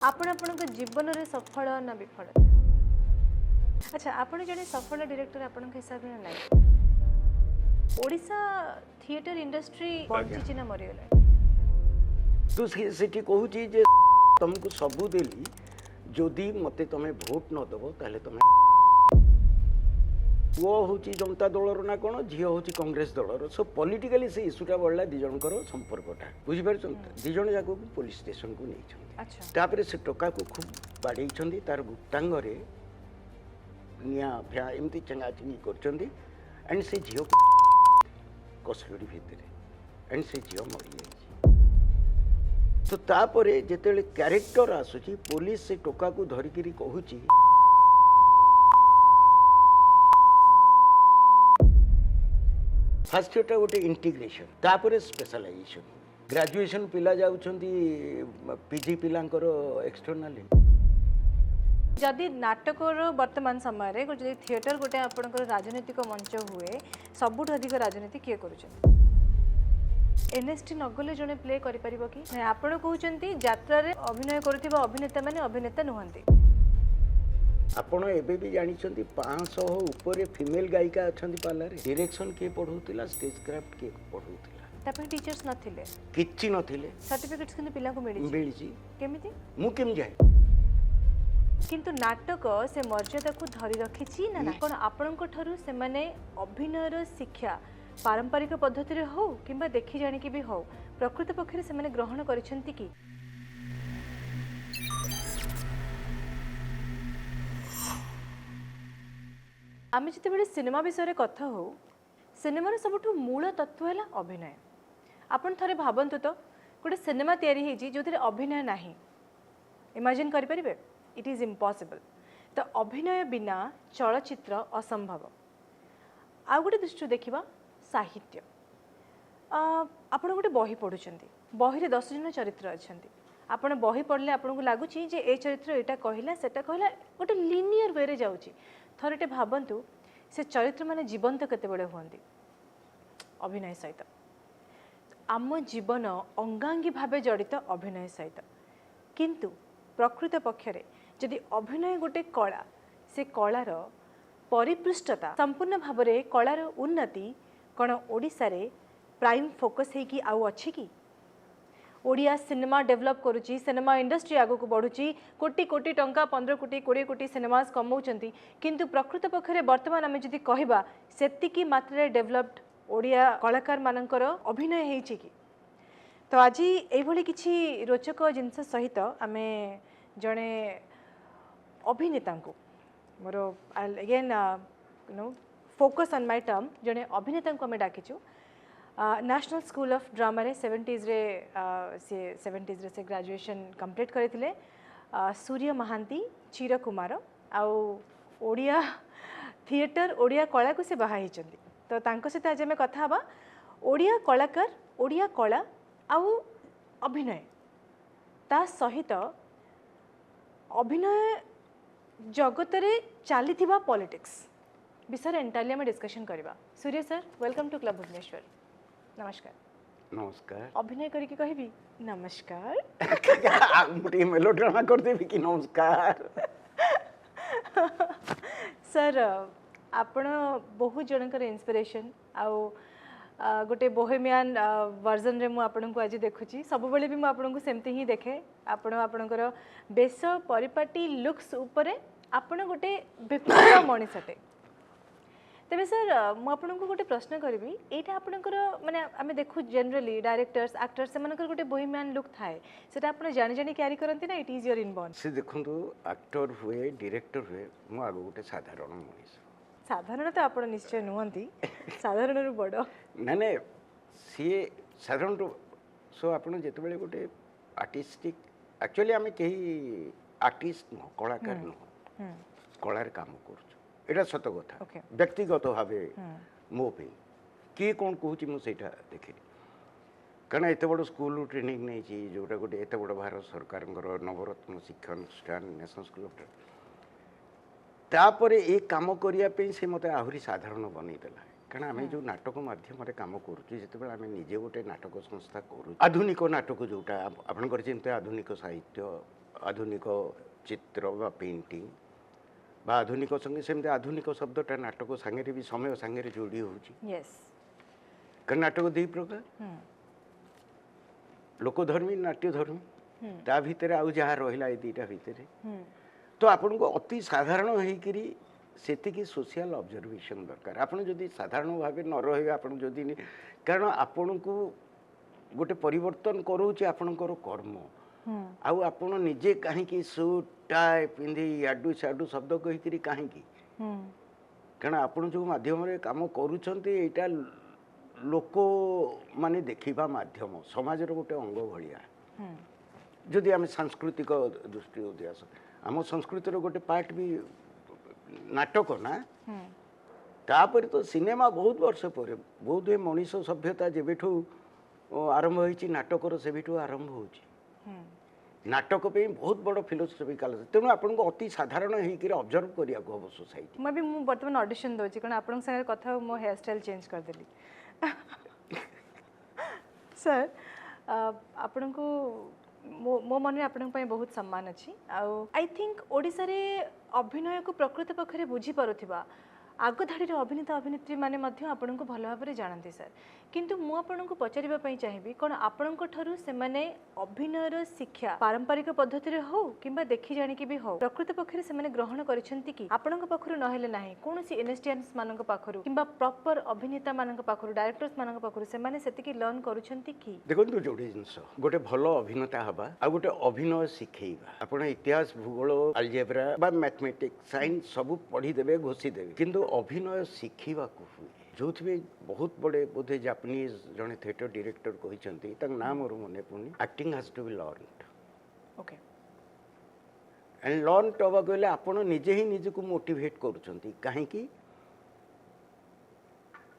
आपणको जीवन रे सफल ना विफल। अच्छा आपण जड़े सफल डायरेक्टर आपण हिसाब से ना ओडिशा थिएटर इंडस्ट्री बंची ना मरीगला तू सेठी कहूची जे तुमको सबू देली जदि मते तमे भोट न दबो ताले तमे वो होची जनता दलर ना कोन झियो होची कांग्रेस दलर सो पॉलिटिकली से इशूटा बढ़ला दि जनकर संपर्कटा बुझि परछन दि जन जाको पुलिस स्टेशन को नै छन। अच्छा तापरे से टोका को खूब बाड़े छंदी तार गुप्तांग रे निया भ्या एमती चंगा चिंगी करछंदी एंड से झियो कस्टडी भितरे एंड से झियो मरि जाई। तो तापरे जेतेले कैरेक्टर आसुची पुलिस से टोका को धरिकिरी कहूची फास्ट इयरटा गोटे इंटीग्रेशन तापरे स्पेशलाइजेशन ग्रेजुएशन पिला जाउछंती पीजी पिलांकर एक्सटर्नल जदि नाटकर वर्तमान समय रे जदि थिएटर गोटे आपणकर राजनीतिक मंच हुए सबुठ अधिक राजनीति किए करूछन एनएसटी नगले जने प्ले करि परिबो कि नै आपण कहउचंती यात्रा रे अभिनय करूथिबा अभिनेता माने अभिनेता नुहंती आपण एबे भी जानी छंती 500 ऊपर फीमेल गायिका अछंती पालारे डायरेक्शन के पढौतिला स्टेज क्राफ्ट के पढौतिला तापर टीचर्स नथिले किछि नथिले सर्टिफिकेट्स किन पिला को मिली मिलिछि केमिति मु केम जाय किंतु नाटक से मर्यादा को धरी रखिछि ना ना कोन आपणको ठरु से माने अभिनयर शिक्षा पारंपरिक पद्धति रे हो किंबा देखि जानि कि भी हो प्रकृत पक्षरे से माने ग्रहण करिसेंती कि आमे जते बेले सिनेमा विषय रे कथा हो सिनेमार सबठु मूल तत्व है अभिनय। आपण थरे भाबंतु तो गोटे सिनेमा तैयारी हेजी जोथिरे अभिनय नाही इमेजिन करि परिबे इट इज इम्पॉसिबल। तो अभिनय बिना चलचित्र असंभव। आ गोटे दृष्टि देखिबा साहित्य आपण गोटे बही पढुचंती बही रे 10 जन चरित्र अछंती आपण बही पढ़ले आपण को लागुची जे ए चरित्र एटा कहिला सेटा कहिला गोटे लिनियर वे रे जाउची थरटे भाबंतु से चरित्र माने जीवंत केते बळे होंदी अभिनय सहित आम जीवन अंगांगी भावे जड़ित अभिनय सहित किंतु प्रकृत पक्षरे जदि अभिनय गोटे कला से कलार परिपृष्ठता संपूर्ण भावरे कलार उन्नति कण ओडिसा रे प्राइम फोकस है कि आउ अछि कि ओडिया सिनेमा डेवलप करुची सिनेमा इंडस्ट्री आगो को बढ़ुची कोटी कोटी टंका 15 कोटी 20 कोटी सिनेमास कमाउचंती किंतु प्रकृत पक्षरे वर्तमान आमे जदि कहिबा सेतिकी मात्रा डेवलप्ड ओडिया कलाकार मानकर अभिनय हेछि कि तो आज एई भली किछि रोचक जिंस सहित आमे जणे अभिनेता को मोर again focus on my term जणे अभिनेता को आमे डाकिछु नेशनल स्कूल ऑफ ड्रामा रे 70s रे से 70s रे से ग्रेजुएशन कंप्लीट करथिले सूर्य महांती चीर कुमार आउ ओडिया थिएटर ओडिया कला को से बाहा हिचंती तो तांको सहित आज आमे कथा हबा ओडिया कलाकार ओडिया कला आउ अभिनय ता सहित अभिनय जगत रे चली थिबा पॉलिटिक्स विषय एंटायरली आमे डिस्कशन करबा। Surya sir welcome to club Bhubaneswar. नमस्कार। नमस्कार अभिनय करके कहबी नमस्कार मुटे मेलोड्रामा कर देबी कि नमस्कार सर आपण बहुत जनकर इंस्पिरेशन आउ गोटे बोहेमियान वर्जन रे मु आपन को आज देखुची सब बेले भी मु आपन को सेमती ही देखे आपण आपनकर बेस परिपाटी लुक्स ऊपर आपण गोटे विपुल मनीषटे तेबे सर मु आपन को गोटे प्रश्न करबी एटा आपनकर माने आमे देखु जनरली डायरेक्टर्स एक्टर्स सेमानकर गोटे बोहेमियान लुक थाए सेटा आपण जानि जानि क्यारी करंती ना इट इज योर इनबॉर्न से देखंतु एक्टर हुए डायरेक्टर हुए मु आगो गोटे साधारण मनीष साधारण तो आपण निश्चय नुहंती साधारण रु बड़ ना ना सी साधारण सो आपण जेते बेले गोटे आर्टिस्टिक एक्चुअली आमे केही आर्टिस्ट न कलाकार न कलार काम करू एटा सत कथा व्यक्तिगत भाव मो पे किए कौन कहूँ मुझे देखे कारण एत बड़ स्कूल ट्रेनिंग नहीं जोटा गोटे एत बड़ भारत सरकार नवरत्न शिक्षा अनुष्ठान नेशनल स्कूल ऑफ तापर ए काम करने से मत आहरी साधारण बनईदेला कारण आम जो नाटक मध्यम कम करुँ आम निजे गोटे नाटक संस्था करूँ आधुनिक नाटक जोटा आपंकर चिंता आधुनिक साहित्य आधुनिक चित्र बा पेंटिंग बा आधुनिक संगे सेमती आधुनिक शब्दटा नाटक सांगे भी समय सांगे जोड़ी होची यस कारण नाटक दुई प्रकार लोकधर्मी नाट्यधर्मी ता भितर आउ जहाँ रहिला ए दुईटा भितर तो आपन को अति साधारण होइकरी सेतिकी सोशल ऑब्जर्वेशन दरकार आपन जदि साधारण भावे न रहे आपन जदि कारण आपन को गोटे परिवर्तन करोचे आपनकर कर्म आउ आपण निजे कहीं सूट टाई पिंधि याडू साडू शब्द कहीकि कहीं कारण आपण जो माध्यम रे काम करूछंती एटा लोक माने देखिबा माध्यम समाज रो गोटे अंग भलिया जदि आम सांस्कृतिक दृष्टि उद्यास आम संस्कृतिर गोटे पार्ट भी नाटक ना तापर तो सिनेमा बहुत वर्ष पर बहुत मनीष सभ्यता जेबेठू आरंभ होइछि नाटकर सेबेठू आरंभ होछि नाटक पे बहुत बड़ फिलोसफिकल तेणु आपन को अति साधारण होकर ऑब्जर्व करिया को हम सोसाइटी मैं भी मु वर्तमान ऑडिशन दोछि कारण आपन संगे कथा मो हेयर स्टाइल चेंज कर देली सर आपन को मो मन में आपन पय बहुत सम्मान अछि आई थिंक ओडिसा रे अभिनय को प्रकृत पखरे बुझी पारुथिबा आग धाड़ी अभिनेता अभिनेत्री माने मध्य आपन को भल भाव जानते सर किंतु मु आपन को पचारिबा पई चाहिबी कोन आपन को ठरु से माने अभिनयर शिक्षा पारंपरिक पद्धति रे हो किंबा देखि जानि कि भी हो प्रकृत पखरे से माने ग्रहण करिसेंती कि आपन को पखरु न हेले नाही कोनोसी इन्वेस्टियर्स मानन को पखरु किंबा प्रॉपर अभिनेता मानन को पखरु डायरेक्टर्स मानन को पखरु से माने सेति कि लर्न करूछंती कि देखंतु जोडी जिंस गोटे भलो अभिनेता हबा आ गोटे अभिनय शिखेइबा आपण इतिहास भूगोल अलजेब्रा बा मैथमेटिक्स साइंस सब पढ़ी देबे घोषी देबे किंतु अभिनय शिखिबा को हुए जो बहुत बड़े बोधे जापानीज जड़े थिएटर डायरेक्टर कहते नाम मोर मन पड़ुनी acting has to be learned okay and learn हवा कहले आपण निजे ही निजे को मोटिवेट करूछंती काहे कि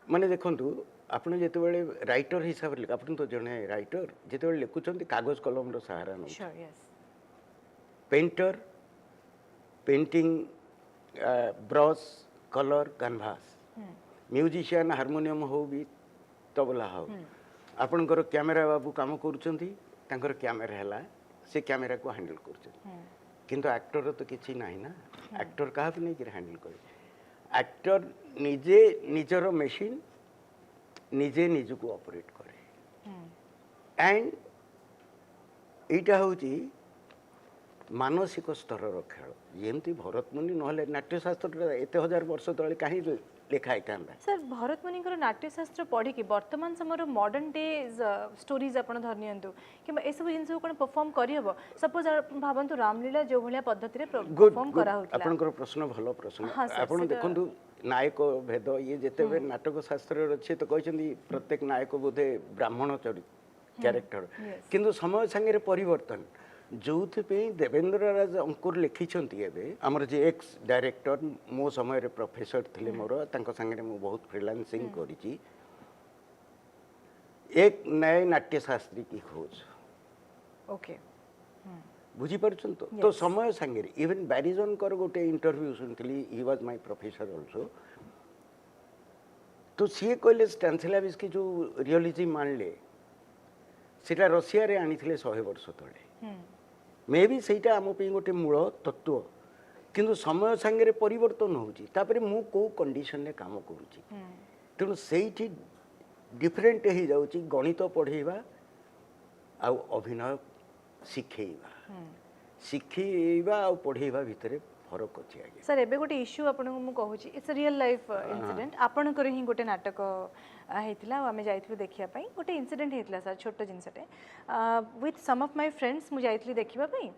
माने देखंतु आपण जेते बेले राइटर हिसाब रे आपण तो जने राइटर जेते बेले लिखुछंती कागज कलम रो सहारा न sure yes painter painting brush colour canvas musician harmonium हो भी तबला हो आपनकर कैमेरा बाबू काम करूछंती तांकर कैमेरा हैला से कैमेरा को हैंडल करूछंती किंतु एक्टर तो किछि नाही ना एक्टर कहा भी नहीं कि हैंडल करे एक्टर निजे निजर मशीन निजे निज को ऑपरेट करे एंड एटा होची मानसिक स्तर खेल जेमती भरतमुनि नहले नाट्यशास्त्र एत हजार वर्ष तले कहीं लिखाई था सर भरतमुनि नाट्यशास्त्र पढ़ी कि वर्तमान समय मॉडर्न डे स्टोरीज आपण धरनियंतु कि ए सब जिंस कोन परफॉर्म करि हबो सपोज भाबंतु रामलीला जो भलिया पद्धति रे परफॉर्म करा होतला आपनकर प्रश्न भलो प्रश्न आपण देखंतु नायक भेद ये जेते बे नाटक शास्त्र अछि तो कहचंदी प्रत्येक नायक बोधे ब्राह्मण चरित्र कैरेक्टर किंतु समय संगे परिवर्तन जो देवेंद्र राज अंकुर लिखिंट आमर जे एक्स डायरेक्टर मो समय प्रोफेसर थे मोर संगे मु बहुत फ्रीलांसिंग करी एक नए नाट्यशास्त्री की खोज ओके बुझी पारछन तो समय संगे इवन बैरिजन कर गोटे इंटरव्यू सुनली he was my professor also तो सी कहले स्टैनिस्लाविस की जो रियलिज्म मानले सेटा रशिया रे आनी 100 वर्ष तले मे भी सहीटा आम गोटे मूल तत्व किंतु समय सांगे परिवर्तन होतापर मु को कंडीशन रे काम करुची तेणु से डिफरेंट हो जाउची गणित पढ़ेबा आ अभिनय शिखेबा शिखेबा आ पढ़ेबा भितर फरक अच्छी आगे सर एबे गोटे इश्यू आपन को मु कहूची it's a real life incident आपन कर ही गोटे नाटक हेतिला आमे जाइथलु देखिया पई गोटे इंसिडेंट हेतिला सर छोटो जिनसटे with some of my friends मु जाइथली देखिबा पई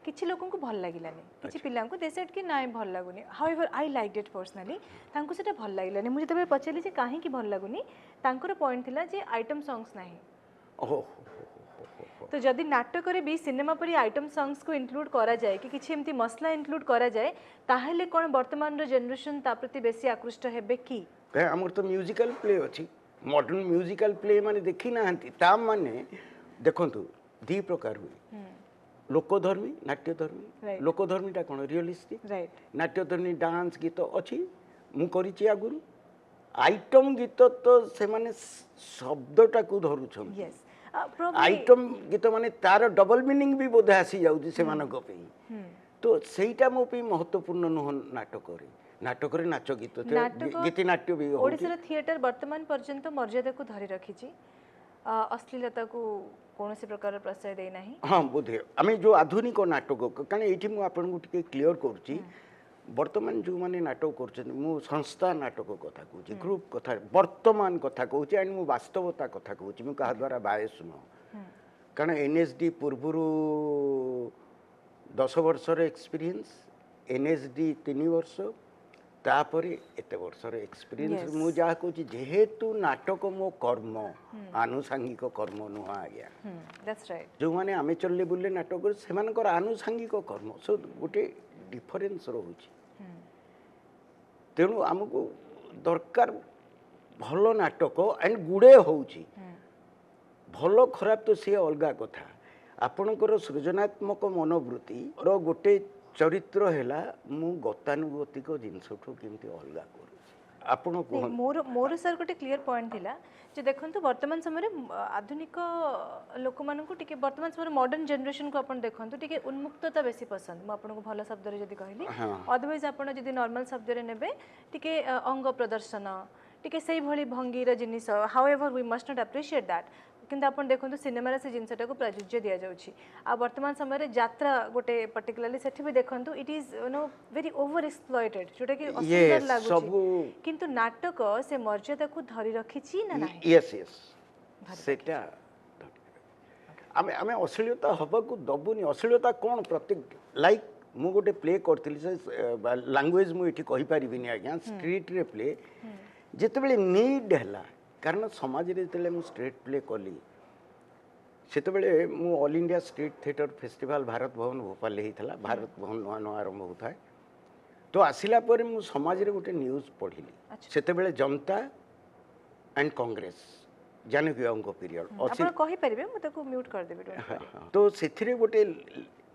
किछि लोकन को भल लागिलानी किछि पिल्ला को दे सेड कि नाइ भल लागुनी however I liked it personally तांको सेटा भल लागिलानी मु जते पचली जे काहे कि भल लागुनी तांकर पॉइंट थिला जे आइटम सॉन्ग्स नाही ओहो तो जदि नाटक रे भी सिनेमा परी आइटम सॉन्ग्स को इंक्लूड करा जाए कि किछि एमती मसला इंक्लूड करा जाए ताहेले कोन वर्तमान रो जनरेशन ता प्रति बेसी आकृष्ट हेबे कि हमर तो म्यूजिकल प्ले अछि मॉडर्न म्यूजिकल प्ले माने देखि नाहंती ता माने देखंतु दी प्रकार हुई लोकधर्मी नाट्यधर्मी लोकधर्मीटा कोन रियलिस्टिक राइट नाट्यधर्मी डांस गीत अछि मु करिछि आगुरु आइटम गीत तो से माने शब्दटा को धरुछन यस आइटम गीत माने तार डबल मीनिंग भी बोधे आसी जाउची से मानको पे तो सेईटा मो पे महत्वपूर्ण नुह नाटक रे नाच गीत गीति नाट्य भी ओडिसा थिएटर वर्तमान पर्यंत मर्यादा को धरी रखिछि अश्लीलता को कौन सी प्रकार प्रश्रय दे नहीं हाँ बोधे आम जो आधुनिक नाटक कारण ये मुझे क्लीयर करुच्ची वर्तमान जो मैंने नाटक कर संस्था नाटक कथा कहूँ ग्रुप कथा वर्तमान कथा कहूँ एंड मु वास्तवता कथा कहूँ मुझे क्या द्वारा बायस नुह कारण एनएसडी पूर्वर 10 वर्षर एक्सपीरियंस एनएसडी 3 वर्ष तापर एत वर्षर एक्सपीरियंस मु जहाँ कहूँ जेहेतु नाटक मो कर्म आनुषांगिक कर्म नुह आज्ञा जो मैंने आम चलले बुले नाटक से आनुषांगिक कर्म सो गोटे डिफरेन्स रोचे तेणु आमको दरकार भल नाटक एंड गुड़े होची भल खराब तो सी अलगा कथा आपणकर सृजनात्मक मनोवृत्ति रो गोटे चरित्र हैला मु गतानुगतिक जिनसठू केमती अलगा करूँ आपण को मोर सर गोटे क्लियर पॉइंट थिला जे देखंतु वर्तमान समय आधुनिक लोक मानकु टिके वर्तमान समय मॉडर्न जनरेशन को अपन देखंतु टिके उन्मुक्तता बेसी पसंद म आपन को भलो शब्द रे जदी कहली अदरवाइज आपन जदी नॉर्मल शब्द रे नेबे टिके अंग प्रदर्शन टिके सही भली भंगीर जिनिस however we must not appreciate that किंतु आपन देखंतु सिनेमा से जिनसटा को प्राचुर्य दिया जाउछि आ वर्तमान समय रे यात्रा गोटे पर्टिकुलरली सेठी भी देखंतु it is you know very over exploited जोटा कि असुंदर लागुछि किंतु नाटक से मर्यादा को धरि रखिछि ना नाही यस यस सेटा आमे अश्लीलता हबा को दबुनी अश्लीलता कोन प्रत्येक लाइक मु गोटे प्ले करथिली से लैंग्वेज मु एठी कहि परिबिनी आज्ञा स्ट्रीट रे प्ले जेतेबेले नीड हला कारण समाज रे जेतेबेले मु स्ट्रीट प्ले कली सेतेबेले मु all India street theatre festival Bharat Bhavan Bhopal हेइथला Bharat Bhavan नुआ नुआ आरंभ होता है तो आसिला पर मु समाज रे गोटे news पढ़िली सेतेबेले Janata and Congress Janaki अंक पीरियड आपण कहि परिबे मु ताको म्यूट कर देबे तो सेथिरे गोटे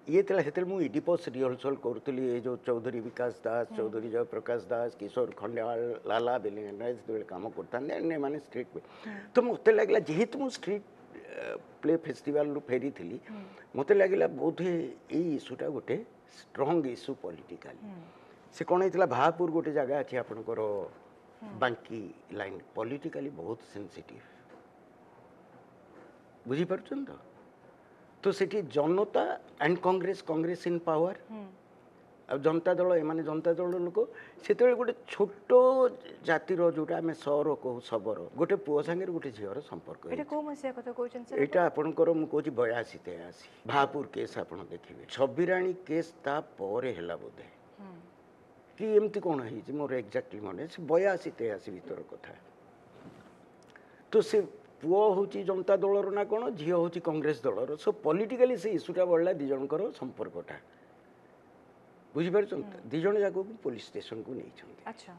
ये थला सेतेल मु इडिपस रिहर्सल करतली ए जो चौधरी विकास दास चौधरी जय प्रकाश दास किशोर खंडेवाल लाला बेलिंगराज तो काम करता ने माने स्ट्रीट पे तो मते लागला जेहेतु मु स्ट्रीट प्ले फेस्टिवल रु फेरी थिली मते लागला बहुत ए इशूटा गोटे स्ट्रांग इशू पॉलिटिकली से कोन हेतला भापुर गोटे जगह अछि आपनकर बांकी लाइन पॉलिटिकली बहुत सेंसिटिव बुझी परछन तो सेठी जनता and Congress Congress in power अब जनता दल एमाने जनता दल लोक सेते गोटे छोट जातिर जोटा आम सर कहू सबर गोटे पुओ संगे गोटे झीर संपर्क एटा आपनकर मु कहूँ 82 83 भापुर केस आपन देखिबे छबिराणी केस ता परे हैला बोधे कि एमती कौन है मोर एक्जाक्टली मन से 82 83 भीतर कथा तो से पुओ हूँ जनता दलर ना कौन झील हूँ कांग्रेस दलर सो पॉलिटिकली से इश्यूटा बढ़ला दी जनकर संपर्कटा बुझीपार दी जन जाक पुलिस स्टेशन को नहीं अच्छा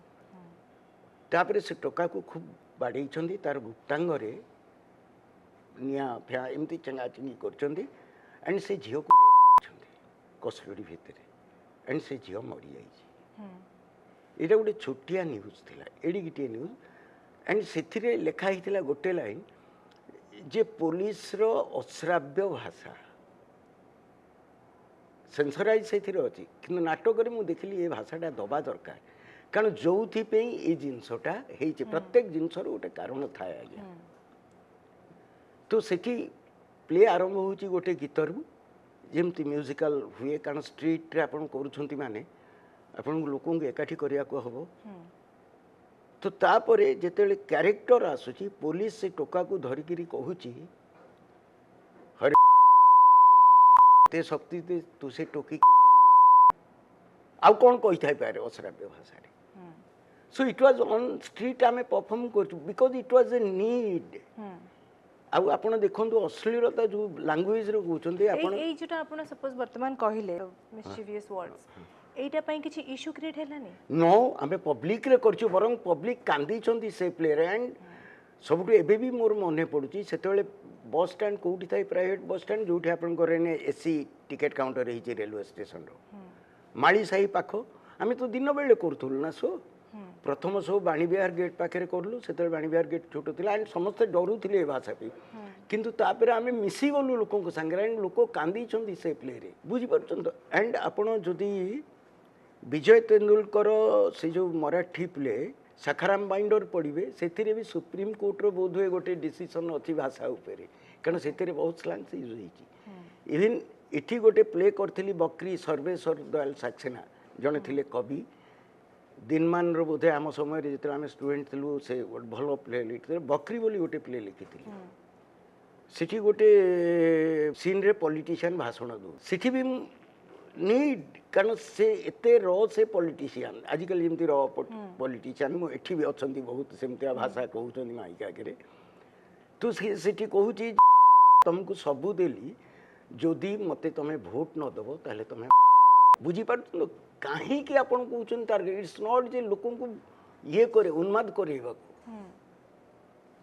तापर से टोका को खूब बाड़े तार गुप्तांगरे निया फैया एमती चंगाचिंगी कर एंड से झील को कस्टडी भितर एंड से झील मरी जाइए यहाँ गोटे छोटिया न्यूज थिला एडी गिटिए न्यूज एंड से लिखाई गोटे लाइन जे पुलिस रो अश्राव्य भाषा सेंसराइज से अच्छी कि नाटक में देखिली ये भाषाटा दबा दरकार कारण जो ये जिनसटा प्रत्येक जिनसर गोटे कारण थाए आज्ञा तो सेठी प्ले आरंभ हो गोटे गीतर जमती म्यूजिकल हुए कारण स्ट्रीट रे आपन करूछंती माने आपन लोकों एकाठी करिया को हबो तो तापरे जेतेले कैरेक्टर आसुची पुलिस से टोका को धरिकिरी कहूची हरे ते शक्ति ते तू से टोकी आउ कौन कही थाई पारे अश्राव्य भाषा so it was on street आमे परफॉर्म कर because it was a need आउ आपण देखंतु अश्लीलता जो लैंग्वेज रे कहउचंती आपण एई जोटा आपण सपोज वर्तमान कहिले मिस्चीवियस वर्ड्स एटा पई किछि इशू क्रिएट हेलानी नो आमे पब्लिक रे करछु बरंग पब्लिक कांदी छंती से प्लेयर एंड सबटु एबे भी मोर मने पडुची सेतेबेले बस स्टैंड कोउठी थाई प्राइवेट बस स्टैंड जोठी आपण करेने एसी टिकट काउंटर रही रेलवे स्टेशन रो माली साही पाखो आमे तो दिन बेले करथुल ना सो प्रथम शो बाणी बिहार गेट पाखे करलु से बाणी बिहार गेट छोट थिला एंड समस्त डरुथिले भाषा पे किंतु तापर आम मिसीगलु लोक सागर एंड लोक कांदी से प्ले रे बुझीपार एंड आपण जदि विजय तेंदुलकर से जो मराठी प्ले शाखाराम बाइंडर पढ़े से भी सुप्रीम कोर्टर बोध हुए गोटे डिसीजन अच्छी भाषा उपरे कारण से बहुत स्लांग्स यूज होती इवन इठी गोटे प्ले करी बकरी सर्वेश्वर दयाल सक्सेना जड़े थे कवि दिनमान बोधे आम समय जो आम स्टूडेंट थी से भल प्ले लिखते बकरी बोली गोटे प्ले लिखी सेठी गोटे सीन रे पॉलिटिशियन भाषण दो सेठी भी नीड कारण से एते र से पॉलिटिशियन आजिकल जमी र पॉलिटिशियन मुझे भी अच्छा बहुत सेमतिया भाषा कहते माइक आगे तो सेठी कहूँ तुमको सबू देली जदि मत तुम्हें भोट न दब ताले तुम्हें बुझीपार कहीं आपन कहते इट्स नॉट जे लोक ये करे उन्माद करे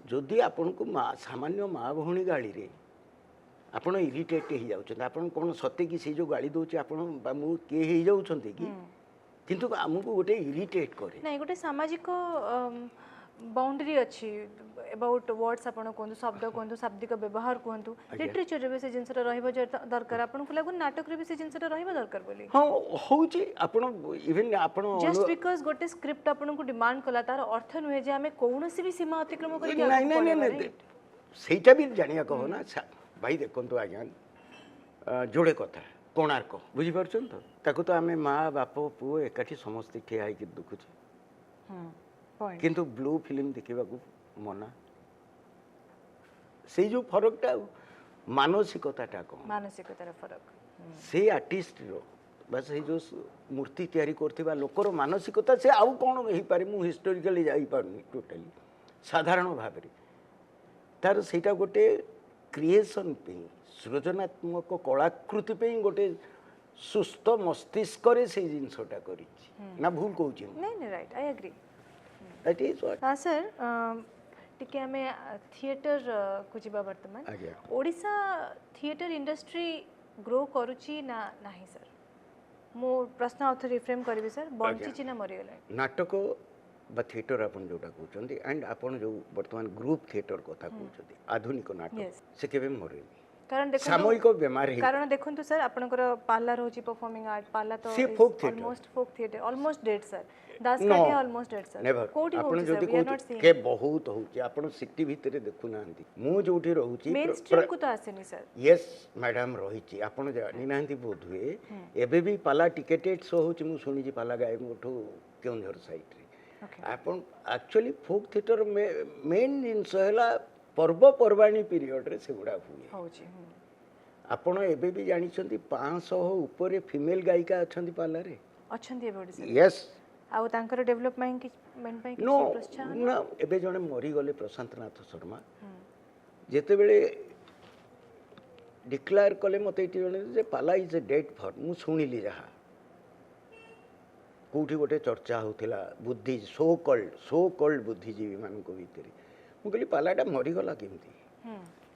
जदि आपन को सामान्य माँ भौणी गाड़ी रे आपण इरिटेट हो जाउछन आपण कोन सत्य कि से जो गाड़ी दोचे आपण मु के हो जाउछन कि किंतु हमको गोटे इरिटेट करे नहीं गोटे सामाजिक बाउंड्री अच्छी अबाउट वर्ड्स आपण कोंतु शब्द कोंतु शाब्दिक व्यवहार कोंतु लिटरेचर रे भी से जिंसटा रहबो दरकार आपण को लागु नाटक रे भी से जिंसटा रहबो दरकार बोली हां होउची आपण इवन आपण जस्ट बिकॉज़ गोटे स्क्रिप्ट आपण को डिमांड कला तार अर्थ नुहे जे हमें कोनोसी भी सीमा अतिक्रम करी नहीं नहीं सेटा भी जानिया कहो ना भाई देखंतु आज्ञा जोड़े कथा कोणार्क बुझी पारछन तो तो आमे माँ बाप पुओ एकाठी समस्त ठिया होइकि देखुछे किंतु ब्लू फिल्म देखा मना से जो फरकटा मानसिकताटा कौन मानसिकतार फरक से आर्टिस्ट रो बस जो मूर्ति तैयारी करथिबा लोकर मानसिकता से आउ कौन हो पारे मु हिस्टोरिकली जाई पारनी टोटली साधारण भाव रे तार सेटा गोटे क्रिएशन पे सृजनात्मक कलाकृति पे गोटे सुस्थ मस्तिष्क रे से जिनसटा करी ना भूल कहूँ नहीं नहीं right I agree that is what हाँ सर टिके हमें थिएटर को जीवा वर्तमान ओडिशा थिएटर इंडस्ट्री ग्रो करूची ना नहीं सर मो प्रश्न आउथर रिफ्रेम करबी सर बंची ना मरि गेले नाटक बा थिएटर आपन जोटा कहउचंदी एंड आपन जो वर्तमान ग्रुप थिएटर कथा कहउचंदी आधुनिक नाटक से केबे मरेनी कारण देखो सामूहिक बेमार है कारण देखंतु सर आपनकर पाला रहउची परफॉर्मिंग आर्ट पाला तो almost folk theatre almost dead sir दासकाठी ऑलमोस्ट डेड सर कोठी आपन जदी कहउची के बहुत होउची आपन सिटी भीतर देखु नांती मु जोठी रहउची मेन स्ट्रीम को तो आसेनी सर यस मैडम रहिची आपन जानि नांती बोध हुए एबे भी पाला टिकेटेड शो होउची मु सुनी जी पाला गाय मोठो केउंझर साइड रे आपन एक्चुअली फोक थिएटर में मेन जिनस हला पर्वपर्वाणी पीरियड रे से गुडा हुए होउची आपण एबे भी जानि छंती 500 ऊपर फीमेल गायिका अछंती पाला रे अछंती एबे सर यस आउ तांकर डेवलपमेंट की मेन पई नो किसी प्रोत्साहन ना एबे जने मरी गले प्रशांत नाथ शर्मा जेते बेले डिक्लेयर कले मते इटी जने जे पाला इज ए डेड फॉर मु सुनिली जहा कोठी गोटे चर्चा होथिला बुद्धि सो कॉल्ड बुद्धिजीवी मान को भीतर मु कहली पालाटा मरी गला केमती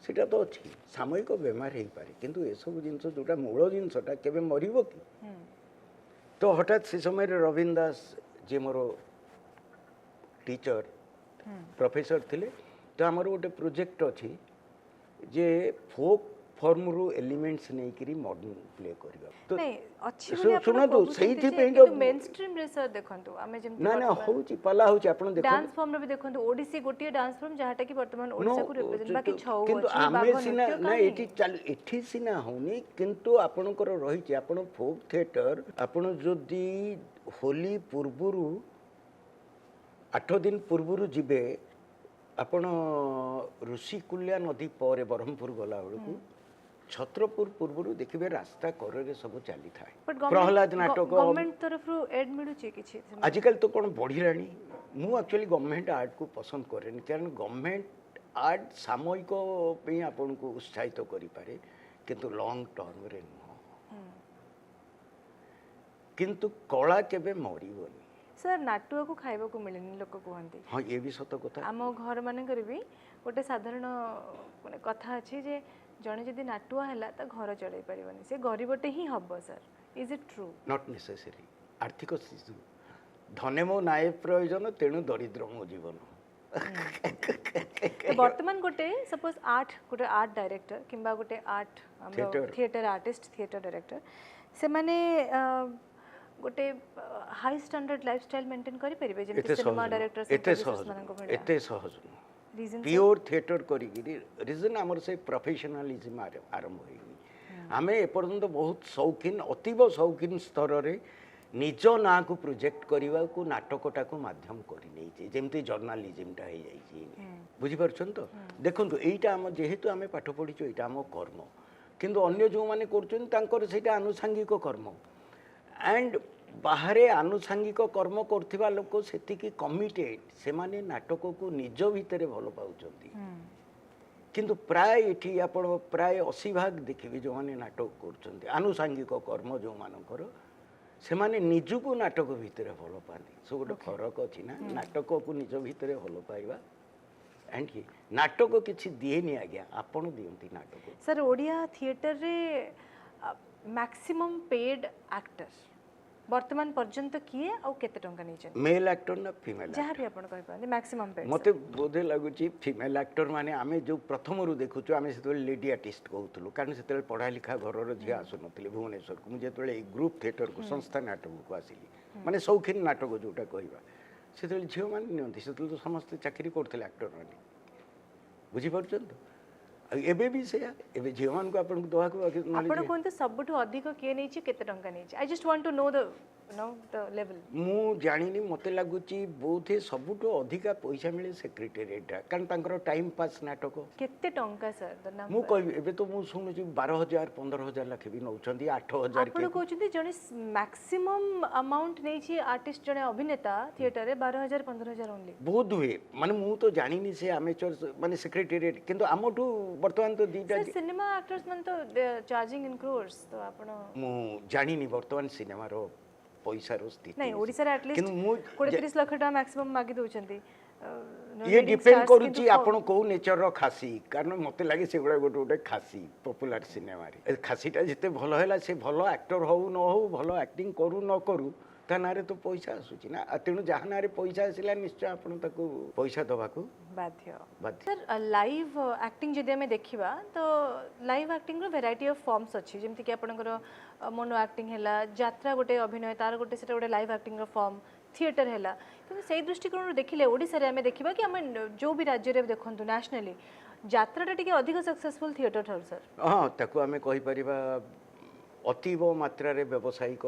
सेटा तो अछि सामयिक बेमार हे पारे किंतु ए सब जिंस जोटा मूल जिंसटा केबे मरिबो कि तो हठात से समय रविंद्र दास जे मोर टीचर प्रोफेसर थिले तो आमर गोटे प्रोजेक्ट अछि जे फोक फॉर्म रो एलिमेंट्स नै करी मॉडर्न प्ले करबा तो नहीं अच्छी बोली सुनो तो सही थी पे तो मेन स्ट्रीम रे सर देखंतु आमे जेम ना ना होउची पाला होउची आपण देखो डांस फॉर्म रे भी देखंतु ओडिसी गोटिए डांस फॉर्म जहाटा कि वर्तमान ओडिसा को रिप्रेजेंट बाकी छौ किंतु अछि आमे बागो सिना नृत्य ना काहे एठी चल एठी सिना होनी किंतु आपणकर रहिची आपण फोक थिएटर आपण जदी होली पूर्वरु 8 दिन पूर्वरु जिबे आपण ऋषिकुल्या नदी पर ब्रह्मपुर गला बेलकु छत्रपुर पूर्वरु देखिबे रास्ता करे सब चली थाए प्रहलाद नाटक गवर्नमेंट तरफ रु एड मिलु छी किछि आजकल तो कोन बढ़िलानी मु एक्चुअली गवर्नमेंट आर्ट को पसंद करेन कारण गवर्नमेंट आर्ट सामयिक पे आपन को उत्साहित करि पारे किंतु लॉन्ग टर्म रे न किंतु कला केबे मरिबोनी सर नाटुआ को खाइबा को मिलेनी लोक कहंती हां ये भी सत कथा आम घर माने करबी गोटे साधारण माने कथा अछि जे जने जदि नाटुआ हैला त घर चलै परिबनी से गरीबटे ही हबो sir is it true not necessary आर्थिक शिशु धने मो नाय प्रयोजन तेणु दरिद्र मो जीवन तो वर्तमान गोटे सपोज आर्ट गोटे आर्ट डायरेक्टर किंबा गोटे art theatre artist theatre director से माने गोटे हाई स्टैंडर्ड लाइफस्टाइल मेंटेन करि परिबे जेमति सिनेमा डायरेक्टर एते सहज रीजन प्योर थिएटर करी रीजन हमर से प्रोफेशनलिज्म आरंभ होई आमे एपर्यंत बहुत शौकीन अतीव शौकीन स्तर रे निज ना को प्रोजेक्ट करने को नाटकटा को माध्यम कर जमती जर्नालीजमटा हो जाए बुझीपार तो देखो यहीटा आम जेहेतु आम पाठ पढ़ीचु यहाँ आम कर्म किंतु अन्य जो मैंने कर आनुषांगिक कर्म एंड बाहरे आनुषांगिक कर्म करथिबा लोक सेतिकी कमिटेड से माने नाटक को निज भितर भल पाउछंती किंतु प्राय एठी आपण प्राय 80% देखिबे जो माने नाटक करछंती आनुषांगिक कर्म जो मानकर से माने निजको नाटक भितर भल पाती सो गोटे फरक अच्छी ना नाटक को निज भितर भल पाइबा एंड कि नाटक किसी दिएनी आज्ञा आपण दियंती नाटक सर ओडिया थिएटर रे मैक्सिमम पेड एक्टर वर्तमान पर्यंत किए और केते टंका नै छै मेल एक्टर ना फीमेल जहाँ भी आपण कहि पाते मैक्सिमम पेड मते बोधे लागुची फीमेल एक्टर माने आमे जो प्रथम रु देखुछु आमे सेतले लेडी आर्टिस्ट कहउतलु कारण सेतले पढ़ा लिखा घरर झिया आसु नथिले भुवनेश्वर को मुझे जेतले ग्रुप थिएटर को संस्था नाटक को आसिली माने शौकीन नाटक जोटा कहबा सेतले झियो माने नियंती सेतले तो समस्त चाकरी करथिले एक्टर माने बुझी पारछन तो एबे भी से एबे जीवन को अपन दोहा को आपण कोनते सबटु अधिक के नै छी केते टंका नै छी I just want to know the level मु जानिनी मते लागुची बोथे सबटु अधिक पैसा मिले सेक्रेटेरिएट कारण तांकर टाइम पास नाटक केते टंका सर द नंबर मु कहि एबे तो मु सुनु छी 12000 15000 लाख भी नउचंदी 8000 के आपण कहउचंदी जने मैक्सिमम अमाउंट नै छी आर्टिस्ट जने अभिनेता थिएटर रे 12000 15000 ओनली बहुत हुए माने मु तो जानिनी से अमेचर माने सेक्रेटेरिएट किंतु हमटु वर्तमान तो दीटा सिनेमा एक्टर्स मन तो चार्जिंग इन क्रोर्स तो आपण मु जानिनी वर्तमान सिनेमा रो पैसा रो स्थिति नहीं ओडिसा रे एटलीस्ट 30 लाख टका मैक्सिमम मागी दोचंती ये डिपेंड करूची आपण को नेचर रो खासी कारण मते लागे से गुडा गोटे गोटे खासी पॉपुलर सिनेमा रे खासीटा जते भलो हैला से भलो एक्टर हो न हो भलो एक्टिंग करू न करू ता नारे तो पैसा आसुची ना तेणु जहाँ नारे पैसा आसिला निश्चय आपण ताको पैसा दबा को बाध्य सर लाइव एक्टिंग जदि हमें देखिबा तो लाइव एक्टिंग रो वैरायटी ऑफ फॉर्म्स अछि जेमति कि आपनकर मोनो एक्टिंग हैला यात्रा गोटे अभिनय तार गोटे सेटा गोटे लाइव एक्टिंग रो फॉर्म थिएटर हैला किंतु सेही दृष्टिकोण देखिले ओडिसा रे हमें देखिबा कि हम जो भी राज्य रे देखंतु नेशनली यात्राटा टिके अधिक सक्सेसफुल थिएटर थल सर हां ताको हमें कहि परिबा अतीव मात्रा रे व्यावसायिक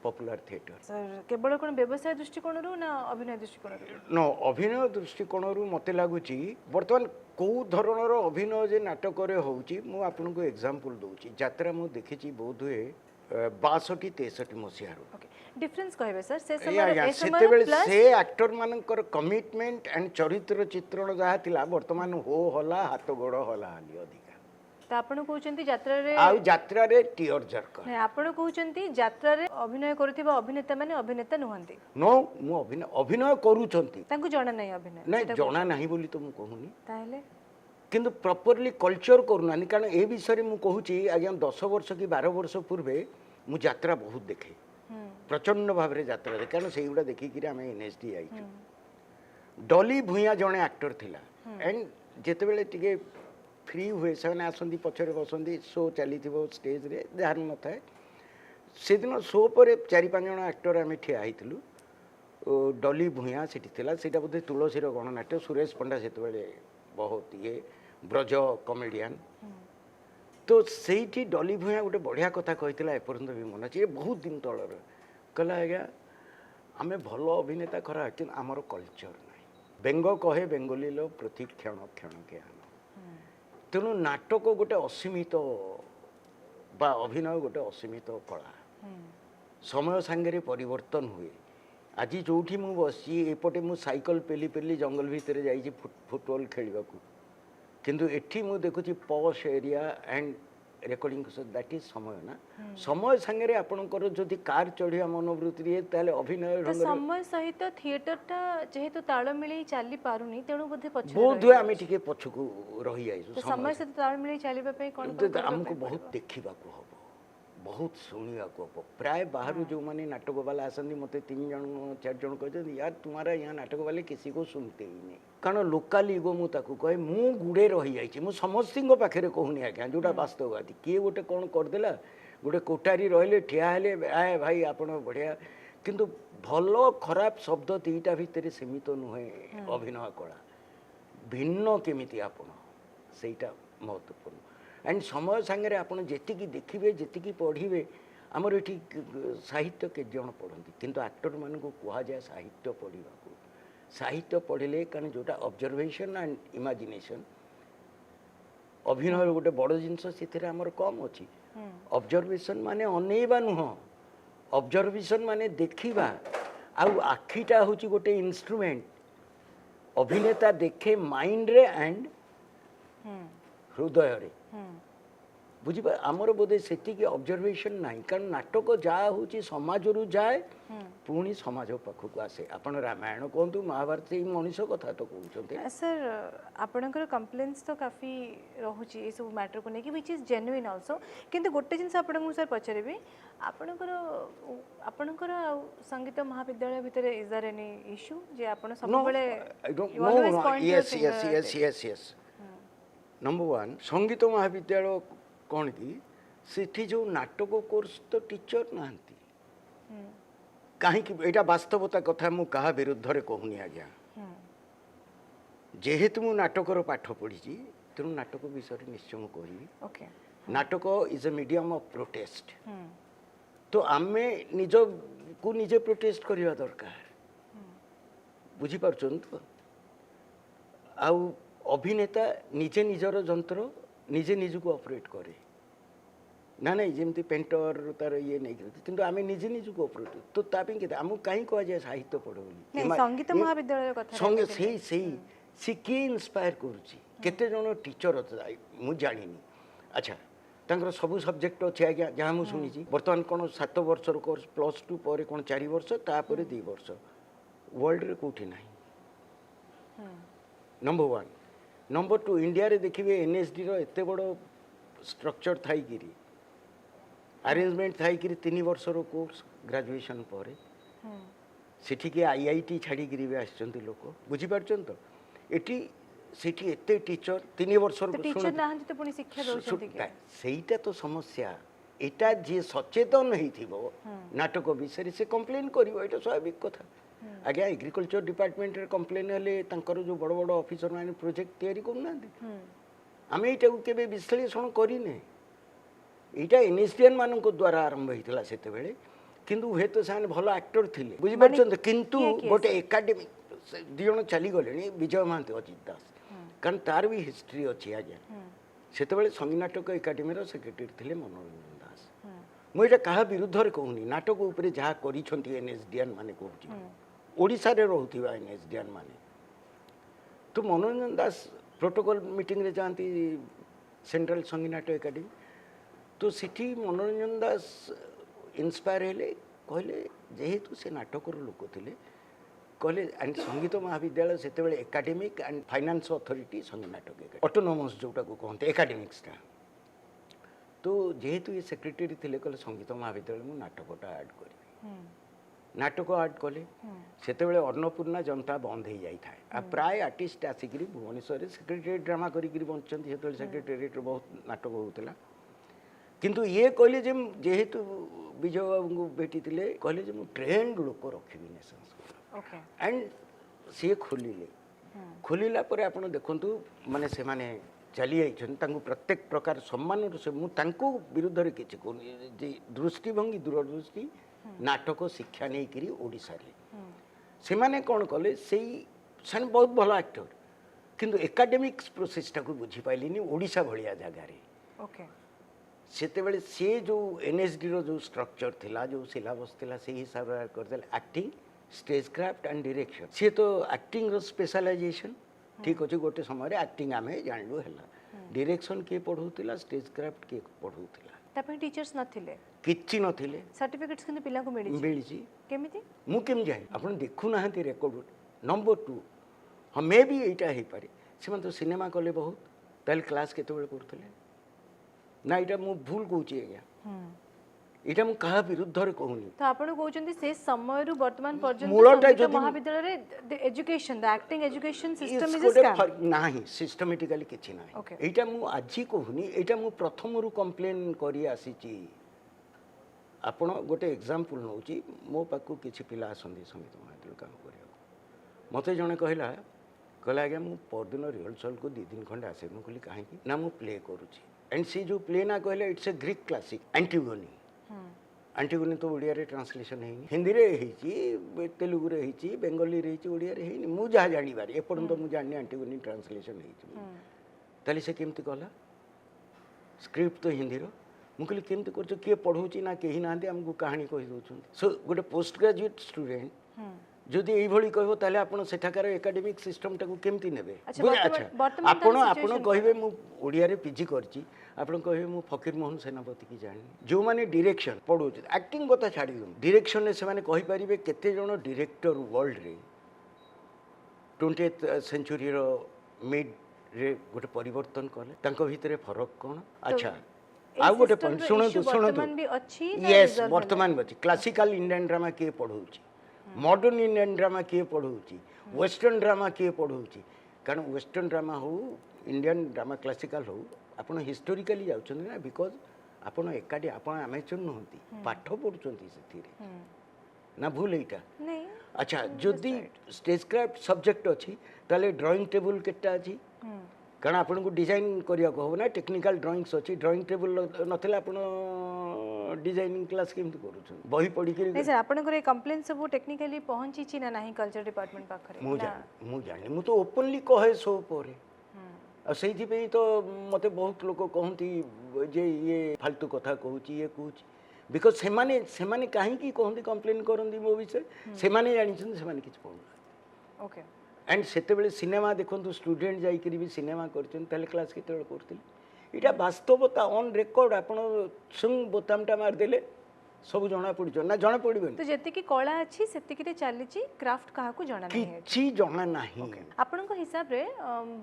पॉपुलर थिएटर सर केवल कोन व्यवसाय दृष्टिकोण रो ना अभिनय दृष्टिकोण रो नो अभिनय दृष्टिकोण रो मते लागुची वर्तमान को धरणर अभिनय जे नाटक रे होउची मु आपन को एग्जांपल दोउची यात्रा मु देखिची बहुत हुए 62 63 मसिया रो ओके डिफरेंस कहबे सर से समय से एक्टर मानकर कमिटमेंट एंड चरित्र चित्रण जहा थिला वर्तमान हो होला हाथ गोड़ होला हाली अधिका त आपण कहउचंती यात्रा रे आ यात्रा रे टियर जर्क नै आपण कहउचंती यात्रा रे अभिनय करथिबा अभिनेता माने अभिनेता नहंती नो मु अभिनय करूचंती तांको जणा नै अभिनय नै जणा नाही बोली तो मु कहूनी ताहेले किंतु प्रॉपर्ली कल्चर करूनानी कारण ए विषय मु कहूची आज्ञा 10 वर्ष की 12 वर्ष पूर्वे मु यात्रा बहुत देखे प्रचंड भाव रे यात्रा देखे कारण सेइडा देखि कि हम एनएसडी आई डॉली भुइया जणे एक्टर थिला एंड जेते बेले टिके फ्री हुए से आसती पछरे बसती शो चली स्टेज रे ध्यान न थाए से दिन शो पर 4-5 जन एक्टर आम ठिया होइतिलु डॉली भुइया सेठी थिला सेटा बोधे तुलसीर गणनाट्य सुरेश पंडा से बहुत ये ब्रज कमेडियन तो सेठी डॉली भुइया गोटे बढ़िया कथा कही एपर्यंत भी मन अच्छे बहुत दिन तलर कहला आज्ञा आम भल अभिनेता खरा कि आमर कल्चर ना बेंग कहे बेंगली लो प्रति क्षण क्षण के आन तेणु नाटक गोटे असीमित बा अभिनय गोटे असीमित कला समय सांगे परिवर्तन हुए आज जो बसी एपटे मु साइकल पेली पेली जंगल भितर जाइए फुटबॉल खेलने को किंतु एठी मु देखुची posh area and recording that is समय ना समय सांगे आपनकर जदि कार चढ़िया मनोवृत्ति रे ताले अभिनय तो समय सहित थिएटरटा जेहेतु ताल मिली चली पारुनी तेणु बोधे पछ बहुत हुए आमे टिके पछकु रही जाइसु तो समय सहित ताल मिली चलीबा पे कोन हमको बहुत देखिबा को हबो बहुत शुणा प्राय बाहर जो मैंने नाटक वाला आसती मत 3 जन 4 जन कहते यार तुम्हारा यहाँ नाटक वाले किसी को सुनते ही नहीं कारण लोकाल इगो मुझे कहे मु गुड़े रही जाइए मुझ समस्त पाखे कहूनी आज्ञा जोटा वास्तववादी किए गोटे कौन करदेला गोटे कोठारी रहिले ठिया हेले आए भाई आप बढ़िया किंतु भल खराब शब्द दीटा भितर सीमित नुहे अभिनय कला भिन्न केमिति आपण सेटा महत्वपूर्ण एंड समय सांगे आपन जेतिकी देखिबे जेतिकी पढ़िबे आमर एठी साहित्य के जन पढ़ती किंतु एक्टर मान को कहा जाए साहित्य पढ़ा को साहित्य पढ़िले कारण जोटा ऑब्जर्वेशन एंड इमेजिनेशन अभिनय गोटे बड़ जिनस से आमर कम अच्छी ऑब्जर्वेशन माने अनेबा नुह ऑब्जर्वेशन माने देखिबा आउ आखिटा होची गोटे इंस्ट्रूमेंट अभिनेता देखे माइंड रे एंड हृदय रे बुझिपा आमर बोधे सेतिकी ऑब्जर्वेशन नहीं कारण नाटक जहाँ हूँ समाज रु जाए पुणी समाज पाखक आसे आपण रामायण कहतु महाभारत ही मनीष कथा तो कहते सर आपणकर कंप्लेन्स तो काफी रहुची ए सब मैटर को लेकिन विच इज जेन्युइन आल्सो किंतु गोटे जिनस आपन सर पचारे आपणकर संगीत महाविद्यालय भितर इज देयर एनी इश्यू जे आपण सब बेले yes yes yes yes yes number 1 संगीत महाविद्यालय कौन कि सेठी जो नाटक कोर्स तो टीचर नांती कहीं एटा वास्तवता कथा मु कहा विरुद्ध रे कहूनी आज्ञा जेहेतु मु नाटकर पाठ पढ़ी तेणु नाटक विषय निश्चय मु कहि नाटक is a medium of protest तो आमे निज को निजे प्रोटेस्ट करवा दरकार बुझी पारछन तो आउ अभिनेता निजे निजर जंत्र निजे निज को ऑपरेट करे ना नहीं जमती पेंटर तार ये नहीं करते किंतु आमे निजे निज को ऑपरेट तो तापी के आमु काई कह जाय साहित्य पढ़ो नहीं संगीत महाविद्यालय कथा संगे से के इंस्पायर करूची केते जण टीचर मु जानिनी अच्छा तांकर सब सब्जेक्ट अच्छे आज्ञा जहाँ मुझे शुणी बर्तमान कौन 7 वर्ष कोर्स +2 पर कौन 4 वर्ष तापर 2 वर्ष वर्ल्ड रे कोठी नहीं नंबर 1 नंबर 2 इंडिया रे देखिए एनएसडी रो एते बड़ स्ट्रक्चर थाई गिरी अरेंजमेंट थाई गिरी 3 वर्ष रो कोर्स ग्रेजुएशन पर सेठी के आईआईटी छाड़ी गिरी भी आछंती लोक बुझी पारछन तो एटी सेठी एते टीचर 3 वर्ष रो टीचर नाहंती तो पुनी शिक्षा दोछंती के सेईटा तो समस्या एटा जे सचेतन हेइथिबो नाटक विषय से कंप्लेन करिवो एटा स्वाभाविक कथा आज्ञा एग्रीकल्चर डिपार्टमेंट रे कंप्लेन हेले तांकर जो बड़ बड़ ऑफिसर माने प्रोजेक्ट तयारी करनांती आमे एटा को केबे विश्लेषण करिने एटा एनएसडीएन मानन को द्वारा आरंभ हेतिला सेते बेले किंतु हे तो साने भलो एक्टर थिले बुझि परछन किंतु गोटे एकेडमिक दिजण चली गले विजय महांती अजित दास कारण तार भी हिस्ट्री अच्छी आज्ञा सेते बेले संगीत नाटक एकाडेमी रो सेक्रेटरी थिले मनोरंजन दास मुझे क्या विरुद्ध रे कहूनी नाटक उपरे जहाँ करिसंती एनएसडीएन माने कहूची ओडिसा रे रहउथिबा एनएसडीएन माने तो मनोरंजन दास प्रोटोकॉल मीटिंग रे जानती सेंट्रल संगीत नाटक एकाडेमी तो सिटी मनोरंजन दास इंस्पायर हेले कहले जेहेतु से नाटक लोक थिले कहले एंड संगीत महाविद्यालय सेते बेले एकाडेमिक एंड फाइनेंस अथॉरिटी संगीत नाटक ऑटोनोमस जोटा को कहते एकाडेमिक्सटा तो जेहेतु ये सेक्रेटरी थिले कहले संगीत महाविद्यालय मु नाटकटा ऐड करी नाटक ऐड कले सेते बेले अन्नपूर्णा जनता बंद हो जाई था आ प्राय आर्टिस्ट आसिक भुवनेश्वर सेक्रेटरी ड्रामा करी बंचती से सेक्रेटेरिएट बहुत नाटक होता किंतु ये कहले जे जेहेतु विजय बाबू को भेटी कहले जे मु ट्रेंड लोक रखी एंड सी खोलिला पर आपण देखंतु माने से माने चली आई प्रत्येक प्रकार सम्मान से मुझे विरुद्ध रे किछि कहूनी दृष्टिभंगी दूरदृष्टि नाटक शिक्षा नहीं करी ओडिसा रे से माने कोन कले सेई सन बहुत भलो एक्टर किंतु एकेडमिक्स प्रोसेसटा को बुझी पाइलिनी ओडिसा भलिया जगह रे ओके सेते बेले से जो एनएसडी रो जो स्ट्रक्चर थिला जो सिलेबस थिला से हिसाब रे कर देल acting stage craft and direction सी तो एक्टिंग रो स्पेशलाइजेशन ठीक अच्छे गोटे समय एक्टिंग आम जानलु है डायरेक्शन किए पढ़ौला स्टेज क्राफ्ट किए पढ़ौला टीचर्स नथिले किछि नथिले सर्टिफिकेट्स किने पिला को मिली केमिति मु केम जाय आपण देखु नाहंती रेकॉर्ड नंबर 2 हम मे भी एटा हे पारे से तो सिनेमा कले बहुत तल क्लास केते बेले पढ़थले ना एटा मु भूल कहूची आज्ञा এটা ମୁଁ କାହା ବିରୁଦ୍ଧରେ କହୁନି। ତ ଆପଣ କହୁଛନ୍ତି ସେ ସମୟରୁ ବର୍ତ୍ତମାନ ପର୍ଯ୍ୟନ୍ତ ମୂଳଟା ସଙ୍ଗୀତ ଯଦି ମହାବିଦ୍ୟାଳୟରେ education the acting education system is ଗୋଟେ ସ୍କାମ ନାହିଁ, ସିଷ୍ଟମେଟିକାଲି କିଛି ନାହିଁ। Okay. ଏଇଟା ମୁଁ ଆଜି କହୁନି, ଏଇଟା ମୁଁ ପ୍ରଥମରୁ କମ୍ପ୍ଲେନ୍ କରି ଆସିଛି। ଆପଣ ଗୋଟେ ଏକ୍ଜାମ୍ପଲ୍ ନେଉଛି, ମୋ ପାଖକୁ କିଛି ପିଲା ଆସନ୍ତି ସଙ୍ଗୀତ ମହାବିଦ୍ୟାଳୟ କାମ କରିବାକୁ। ମୋତେ ଜଣେ କହିଲା ଆଜ୍ଞା ମୁଁ ପରଦିନ ରିହର୍ସାଲକୁ 2 ଦିନ ଖଣ୍ଡେ ଆସେ। ମୁଁ କହିଲି କାହିଁକି ନା ମୁଁ ପ୍ଲେ କରୁଛି। ଆଣ୍ଡ ସେ ଯେଉଁ ପ୍ଲେ ନା କହିଲେ ଇଟ୍ସ ଏ ଗ୍ରୀକ୍ କ୍ଲାସିକ୍ ଆଣ୍ଟିଗୋନି। ଆଣ୍ଟିଗୋନି ତ ଓଡ଼ିଆରେ ଟ୍ରାନ୍ସଲେସନ୍ ହେଇନି, ହିନ୍ଦୀରେ ହେଇଛି, ତେଲୁଗୁରେ ହେଇଛି, ବେଙ୍ଗଲୀରେ ହେଇଛି, ଓଡ଼ିଆରେ ହେଇନି। ମୁଁ ଯାହା ଜାଣିବାରେ ଏପର୍ଯ୍ୟନ୍ତ ମୁଁ ଜାଣିନି ଆଣ୍ଟିଗୋନି ଟ୍ରାନ୍ସଲେସନ୍ ହେଇଛି। ତାହେଲେ ସେ କେମିତି କଲା? ସ୍କ୍ରିପ୍ଟ ତ ହିନ୍ଦୀର। ମୁଁ କହିଲି କେମିତି କରୁଛ, କିଏ ପଢ଼ଉଛି ନା କେହି ନାହାନ୍ତି, ଆମକୁ କାହାଣୀ କହିଦେଉଛନ୍ତି। ସୋ ଗୋଟେ ପୋଷ୍ଟ ଗ୍ରାଜୁଏଟ୍ ଷ୍ଟୁଡେଣ୍ଟ ଯଦି ଏଇଭଳି କହିବ ତାହେଲେ ଆପଣ ସେଠାକାର ଏକାଡେମିକ୍ ସିଷ୍ଟମଟାକୁ କେମିତି ନେବେ? ଆପଣ କହିବେ ମୁଁ ଓଡ଼ିଆରେ ପିଜି କରିଛି, ଆପଣ କହିବେ ମୁଁ ଫକୀର ମୋହନ ସେନାପତିକି ଜାଣିନି। ଯେଉଁମାନେ ଡିରେକ୍ସନ୍ ପଢ଼ଉଛନ୍ତି, ଆକ୍ଟିଂ କଥା ଛାଡ଼ି ଦିଅନ୍ତୁ, ଡିରେକ୍ସନରେ ସେମାନେ କହିପାରିବେ କେତେ ଜଣ ଡିରେକ୍ଟର ୱାର୍ଲଡରେ 20th ସେଞ୍ଚୁରୀର ମିଡ୍ରେ ଗୋଟେ ପରିବର୍ତ୍ତନ କଲେ, ତାଙ୍କ ଭିତରେ ଫରକ କ'ଣ? ଆଚ୍ଛା ଆଉ ଗୋଟେ ପଏଣ୍ଟ ଶୁଣନ୍ତୁ ୟେସ୍ ବର୍ତ୍ତମାନ ବି ଅଛି। କ୍ଲାସିକାଲ ଇଣ୍ଡିଆନ୍ ଡ୍ରାମା କିଏ ପଢ଼ଉଛି, ମଡର୍ଣ୍ଣ ଇଣ୍ଡିଆନ୍ ଡ୍ରାମା କିଏ ପଢ଼ଉଛି, ୱେଷ୍ଟର୍ଣ୍ଣ ଡ୍ରାମା କିଏ ପଢ଼ଉଛି? କାରଣ ୱେଷ୍ଟର୍ଣ୍ଣ ଡ୍ରାମା ହଉ ଇଣ୍ଡିଆନ୍ ଡ୍ରାମା କ୍ଲାସିକାଲ ହଉ, ଆପଣ ହିଷ୍ଟୋରିକାଲି ଯାଉଛନ୍ତି ନା, ବିକଜ ଆପଣ ଏକାଠି, ଆପଣ ଆମେଚର ନୁହନ୍ତି, ପାଠ ପଢ଼ୁଛନ୍ତି ସେଥିରେ ନା, ଭୁଲ ଏଇଟା? ଆଚ୍ଛା ଯଦି ଷ୍ଟେଜ୍ କ୍ରାଫ୍ଟ ସବଜେକ୍ଟ ଅଛି ତାହେଲେ ଡ୍ରଇଂ ଟେବୁଲ୍ କେତେଟା ଅଛି? କାରଣ ଆପଣଙ୍କୁ ଡିଜାଇନ୍ କରିବାକୁ ହେବ ନା, ଟେକ୍ନିକାଲ ଡ୍ରଇଂସ୍ ଅଛି। ଡ୍ରଇଂ ଟେବୁଲ୍ ନଥିଲେ ଆପଣ ଡିଜାଇନିଂ କ୍ଲାସ୍ କେମିତି କରୁଛନ୍ତି? ବହି ପଢ଼ିକି ଆପଣଙ୍କର ଏ କମ୍ପ୍ଲେନ୍ ସବୁ ଟେକ୍ନିକାଲି ପହଞ୍ଚିଛି ନା ନାହିଁ କଲଚର ଡିପାର୍ଟମେଣ୍ଟ ପାଖରେ? ମୁଁ ଜାଣିନି, ମୁଁ ତ ଓପନଲି କହେ ସୋ ପରେ। ଆଉ ସେଇଥିପାଇଁ ତ ମୋତେ ବହୁତ ଲୋକ କହନ୍ତି ଯେ ଇଏ ଫାଲତୁ କଥା କହୁଛି, ଇଏ କହୁଛି। ବିକଜ ସେମାନେ କାହିଁକି କହନ୍ତି, କମ୍ପ୍ଲେନ୍ କରନ୍ତି ମୋ ବିଷୟରେ? ସେମାନେ ଜାଣିଛନ୍ତି, ସେମାନେ କିଛି ପଢ଼ୁନାହାନ୍ତି। ଓକେ। ଆଣ୍ଡ ସେତେବେଳେ ସିନେମା ଦେଖନ୍ତୁ, ଷ୍ଟୁଡେଣ୍ଟ ଯାଇକରି ବି ସିନେମା କରିଛନ୍ତି, ତାହେଲେ କ୍ଲାସ୍ କେତେବେଳେ କରୁଥିଲେ? ଏଇଟା ବାସ୍ତବତା ଅନ୍ ରେକର୍ଡ। ଆପଣ ସୁଙ୍ଗ ବୋତାମଟା ମାରିଦେଲେ ସବୁ ଜଣା ପଡ଼ିଯିବ ନା, ଜଣା ପଡ଼ିବନି? ତ ଯେତିକି କଳା ଅଛି ସେତିକିରେ ଚାଲିଛି, କ୍ରାଫ୍ଟ କାହାକୁ ଜଣା ନାହିଁ, କିଛି ଜଣା ନାହିଁ। ଆପଣଙ୍କ ହିସାବରେ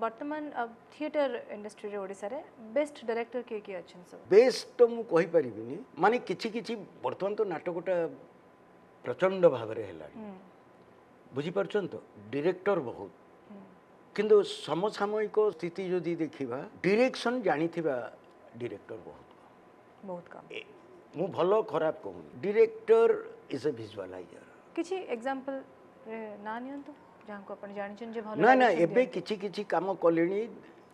ବର୍ତ୍ତମାନ ଥିଏଟର ଇଣ୍ଡଷ୍ଟ୍ରିରେ ଓଡ଼ିଶାରେ ବେଷ୍ଟ ଡାଇରେକ୍ଟର କିଏ କିଏ ଅଛନ୍ତି ସବୁ? ବେଷ୍ଟ ତ ମୁଁ କହିପାରିବିନି, ମାନେ କିଛି କିଛି ବର୍ତ୍ତମାନ ତ ନାଟକଟା ପ୍ରଚଣ୍ଡ ଭାବରେ ହେଲାଣି, ବୁଝିପାରୁଛନ୍ତି ତ? ଡିରେକ୍ଟର ବହୁତ, କିନ୍ତୁ ସମସାମୟିକ ସ୍ଥିତି ଯଦି ଦେଖିବା, ଡିରେକ୍ସନ୍ ଜାଣିଥିବା ଡିରେକ୍ଟର ବହୁତ କମ୍। ମୁଁ ଭଲ ଖରାପ କହୁନି, ଡିରେକ୍ଟର ଇଜ୍ ଏ ଭିଜୁଆଲାଇଜର। କିଛି ଏକ୍ସାମ୍ପଲ୍ ନାଁ ନିଅନ୍ତୁ ଯାହାକୁ ଆପଣ ଜାଣିଛନ୍ତି ଯେ ଭଲ। ନା ଏବେ କିଛି କିଛି କାମ କଲେଣି,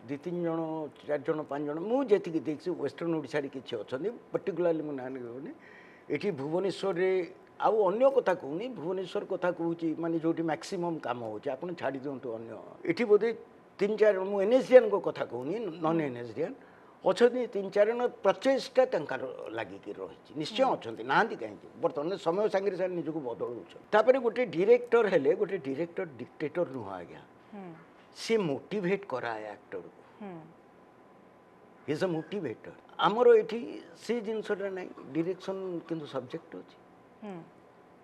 2-3 ଜଣ 4 ଜଣ 5 ଜଣ ମୁଁ ଯେତିକି ଦେଖିଛି ୱେଷ୍ଟର୍ଣ୍ଣ ଓଡ଼ିଶାରେ କିଛି ଅଛନ୍ତି, ପର୍ଟିକୁଲାରଲି ମୁଁ ନାଁ ନେଉନି। ଏଠି ଭୁବନେଶ୍ୱରରେ ଆଉ ଅନ୍ୟ କଥା କହୁନି, ଭୁବନେଶ୍ୱର କଥା କହୁଛି, ମାନେ ଯେଉଁଠି ମ୍ୟାକ୍ସିମମ୍ କାମ ହେଉଛି, ଆପଣ ଛାଡ଼ି ଦିଅନ୍ତୁ ଅନ୍ୟ। ଏଠି ବୋଧେ 3-4 ମୁଁ ଏନ୍ଏସ୍ଡିଆନ୍ଙ୍କ କଥା କହୁନି, ନନ୍ ଏନ୍ଏସ୍ଡିଆନ୍ ଅଛନ୍ତି 3-4 ଜଣ, ପ୍ରଚେଷ୍ଟା ତାଙ୍କର ଲାଗିକି ରହିଛି, ନିଶ୍ଚୟ ଅଛନ୍ତି, ନାହାନ୍ତି କାହିଁକି? ବର୍ତ୍ତମାନ ସମୟ ସାଙ୍ଗରେ ସାଙ୍ଗରେ ନିଜକୁ ବଦଳଉଛନ୍ତି। ତାପରେ ଗୋଟେ ଡିରେକ୍ଟର ହେଲେ, ଗୋଟେ ଡିରେକ୍ଟର ଡିକ୍ଟେଟର ନୁହଁ ଆଜ୍ଞା, ସେ ମୋଟିଭେଟ୍ କରାଏ ଆକ୍ଟରକୁ, ଇଜ୍ ଏ ମୋଟିଭେଟର। ଆମର ଏଠି ସେ ଜିନିଷଟା ନାହିଁ। ଡିରେକ୍ସନ୍ କିନ୍ତୁ ସବଜେକ୍ଟ ଅଛି,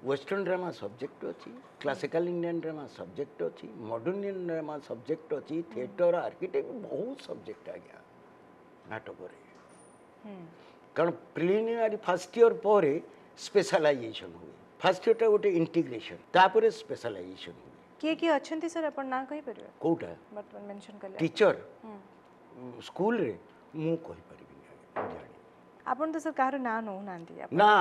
ୱେଷ୍ଟର୍ଣ୍ଣ ଡ୍ରାମା ସବଜେକ୍ଟ ଅଛି, କ୍ଲାସିକାଲ ଇଣ୍ଡିଆନ୍ ଡ୍ରାମା ସବଜେକ୍ଟ ଅଛି, ମଡର୍ଣ୍ଣ ଇଣ୍ଡିଆନ୍ ଡ୍ରାମା ସବଜେକ୍ଟ ଅଛି, ଥିଏଟର ଆର୍କିଟେକ୍ଟ ବହୁତ ସବଜେକ୍ଟ ଆଜ୍ଞା ନାଟକରେ। କାରଣ ପ୍ରିଲିମିନାରୀ ଫାର୍ଷ୍ଟ ଇୟର ପରେ ସ୍ପେଶାଲାଇଜେସନ୍ ହୁଏ। ଫାର୍ଷ୍ଟ ଇୟରଟା ଗୋଟେ ଇଣ୍ଟିଗ୍ରେସନ୍, ତାପରେ ସ୍ପେଶାଲାଇଜେସନ୍ ହୁଏ। କିଏ କିଏ ଅଛନ୍ତି ସାର୍, ଆପଣ ନାଁ କହିପାରିବେ? କୋଉଟା ବର୍ତ୍ତମାନ ମେନସନ୍ କଲେ ଟିଚର ସ୍କୁଲରେ? ମୁଁ କହିପାରିବିନି ଆଜ୍ଞା, ଆପଣ ତ ସାର୍ କାହାର ନାଁ ନେଉନାହାନ୍ତି ନା,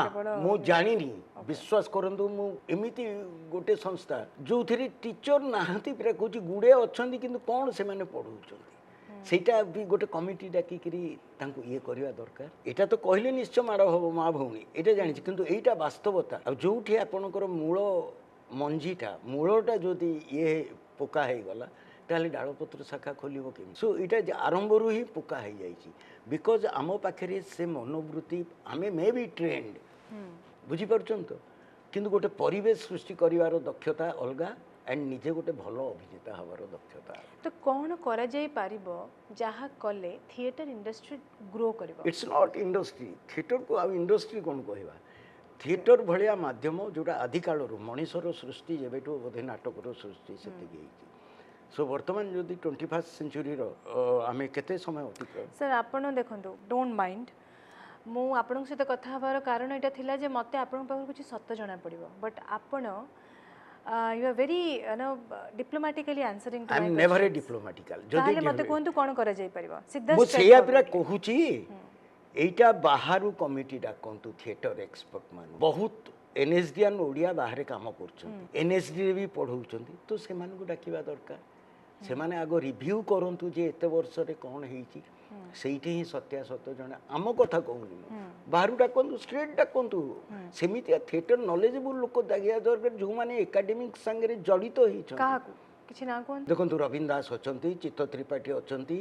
ମୁଁ ଜାଣିନି। ବିଶ୍ୱାସ କରନ୍ତୁ, ମୁଁ ଏମିତି ଗୋଟେ ସଂସ୍ଥା ଯେଉଁଥିରେ ଟିଚର ନାହାନ୍ତି, ପୁରା କହୁଛି ଗୁଡ଼େ ଅଛନ୍ତି, କିନ୍ତୁ କ'ଣ ସେମାନେ ପଢ଼ଉଛନ୍ତି, ସେଇଟା ବି ଗୋଟେ କମିଟି ଡାକିକିରି ତାଙ୍କୁ ଇଏ କରିବା ଦରକାର। ଏଇଟା ତ କହିଲେ ନିଶ୍ଚୟ ମାଡ଼ ହେବ ମା ଭଉଣୀ, ଏଇଟା ଜାଣିଛି, କିନ୍ତୁ ଏଇଟା ବାସ୍ତବତା। ଆଉ ଯେଉଁଠି ଆପଣଙ୍କର ମୂଳ ମଞ୍ଜିଟା, ମୂଳଟା ଯଦି ଇଏ ପୋକା ହେଇଗଲା, ତାହେଲେ ଡାଳପତ୍ର ଶାଖା ଖୋଲିବ କେମିତି? ସୋ ଏଇଟା ଆରମ୍ଭରୁ ହିଁ ପୋକା ହେଇଯାଇଛି। ବିକଜ ଆମ ପାଖରେ ସେ ମନୋବୃତ୍ତି, ଆମେ ମେ ବି ଟ୍ରେଣ୍ଡ, ବୁଝିପାରୁଛନ୍ତି ତ, କିନ୍ତୁ ଗୋଟେ ପରିବେଶ ସୃଷ୍ଟି କରିବାର ଦକ୍ଷତା ଅଲଗା, ଆଣ୍ଡ ନିଜେ ଗୋଟେ ଭଲ ଅଭିନେତା ହେବାର ଦକ୍ଷତା। ତ କ'ଣ କରାଯାଇପାରିବ ଯାହା କଲେ ଥିଏଟର ଇଣ୍ଡଷ୍ଟ୍ରି ଗ୍ରୋ କରିବ? ଇଟ୍ସ ନଟ୍ ଇଣ୍ଡଷ୍ଟ୍ରି, ଥିଏଟରକୁ ଆଉ ଇଣ୍ଡଷ୍ଟ୍ରି କ'ଣ କହିବା? ଥିଏଟର ଭଳିଆ ମାଧ୍ୟମ ଯେଉଁଟା ଆଦିକାଳରୁ ମଣିଷର ସୃଷ୍ଟି, ଯେବେଠୁ ବୋଧେ ନାଟକର ସୃଷ୍ଟି ସେତିକି ହେଇଛି। ସୋ ବର୍ତ୍ତମାନ ଯଦି 21st ସେଞ୍ଚୁରୀର ଆମେ କେତେ ସମୟ ଅତିକ୍ରମ? ସାର୍ ଆପଣ ଦେଖନ୍ତୁ, ଡୋଣ୍ଟ ମାଇଣ୍ଡ, ମୁଁ ଆପଣଙ୍କ ସହିତ କଥା ହେବାର କାରଣ ଏଇଟା ଥିଲା ଯେ ମୋତେ ଆପଣଙ୍କ ପାଖରୁ କିଛି ସତ ଜଣା ପଡ଼ିବ ବଟ୍ ଆପଣ you are very diplomatically answering to I am never a diplomatical ତାହେଲେ ମୋତେ କୁହନ୍ତୁ କ'ଣ କରାଯାଇ ପାରିବ ସିଧା ମୁଁ ସେଇଆ ପୁରା କହୁଛି এইটা বাহারু কমিটি ডাকন্তু থিয়েটর এক্সপর্ট মান বহুত এনএসডিয়ান ওড়িয়া বাহারে কাম করছেন এনএসডি রে বি পড়াউଛନ୍ତି তো সেমানকু ডাকিবা দরকার সেমানে আগ রিভিউ করন্তু যে এতে বর্ষরে কোন হেইছি সেইটি হি সত্যাসত্য জনে আম কথা কহুনি বাহারু ডাকন্তু স্ট্রেট ডাকন্তু সেমিতি থিয়েটর নলেজেবল লোক দাগিয়া দরকার যে মানে একাডেমিক সঙ্গে জড়িত হেইছ কাহাকু কিছু না কোন দেখন্তু রবীন দাস অছন্তি চিত্ত ত্রিপাঠী অছন্তি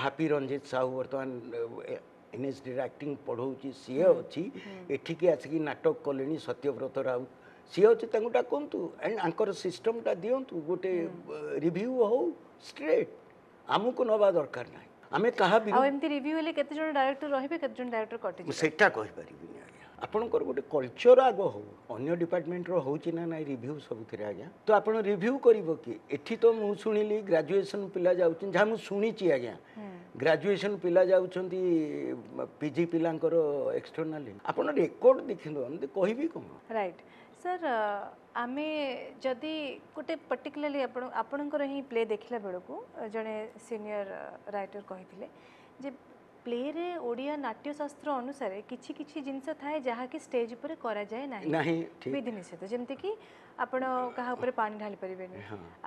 ହାପି ରଞ୍ଜିତ ସାହୁ ବର୍ତ୍ତମାନ ଏନ୍ଏସ୍ଡିରେ ଆକ୍ଟିଂ ପଢ଼ଉଛି ସିଏ ଅଛି ଏଠିକି ଆସିକି ନାଟକ କଲେଣି ସତ୍ୟବ୍ରତ ରାଉତ ସିଏ ଅଛି ତାଙ୍କୁ ଡାକନ୍ତୁ ଆଣ୍ଡ ଆଙ୍କର ସିଷ୍ଟମଟା ଦିଅନ୍ତୁ ଗୋଟେ ରିଭ୍ୟୁ ହଉ ଷ୍ଟ୍ରେଟ୍ ଆମକୁ ନେବା ଦରକାର ନାହିଁ ଆମେ କାହା ଆଉ ଏମିତି ରିଭ୍ୟୁ ହେଲେ କେତେ ଜଣ ଡାଇରେକ୍ଟର ରହିବେ କେତେ ଜଣ ଡାଇରେକ୍ଟର କଟିଯିବେ ସେଇଟା କହିପାରିବିନି ଆଜ୍ଞା ଆପଣଙ୍କର ଗୋଟେ କଲଚର ଆଗ ହଉ ଅନ୍ୟ ଡିପାର୍ଟମେଣ୍ଟର ହେଉଛି ନା ନାଇଁ ରିଭ୍ୟୁ ସବୁଥିରେ ଆଜ୍ଞା ତ ଆପଣ ରିଭ୍ୟୁ କରିବ କି ଏଠି ତ ମୁଁ ଶୁଣିଲି ଗ୍ରାଜୁଏସନ୍ ପିଲା ଯାଉଛନ୍ତି ଯାହା ମୁଁ ଶୁଣିଛି ଆଜ୍ଞା ଗ୍ରାଜୁଏସନ୍ ପିଲା ଯାଉଛନ୍ତି ପିଜି ପିଲାଙ୍କର ଏକ୍ସଟର୍ନାଲି ଆପଣ ରେକର୍ଡ ଦେଖିନ୍ତୁ ଏମିତି କହିବି କ'ଣ ରାଇଟ୍ ସାର୍ ଆମେ ଯଦି ଗୋଟେ ପର୍ଟିକୁଲାରଲି ଆପଣଙ୍କର ହିଁ ପ୍ଲେ ଦେଖିଲା ବେଳକୁ ଜଣେ ସିନିୟର ରାଇଟର କହିଥିଲେ ଯେ ପ୍ଲେରେ ଓଡ଼ିଆ ନାଟ୍ୟଶାସ୍ତ୍ର ଅନୁସାରେ କିଛି କିଛି ଜିନିଷ ଥାଏ ଯାହାକି ଷ୍ଟେଜ୍ ଉପରେ କରାଯାଏ ନାହିଁ ବିଧି ନିଷେଧ ଯେମିତିକି ଆପଣ କାହା ଉପରେ ପାଣି ଢାଳି ପାରିବେନି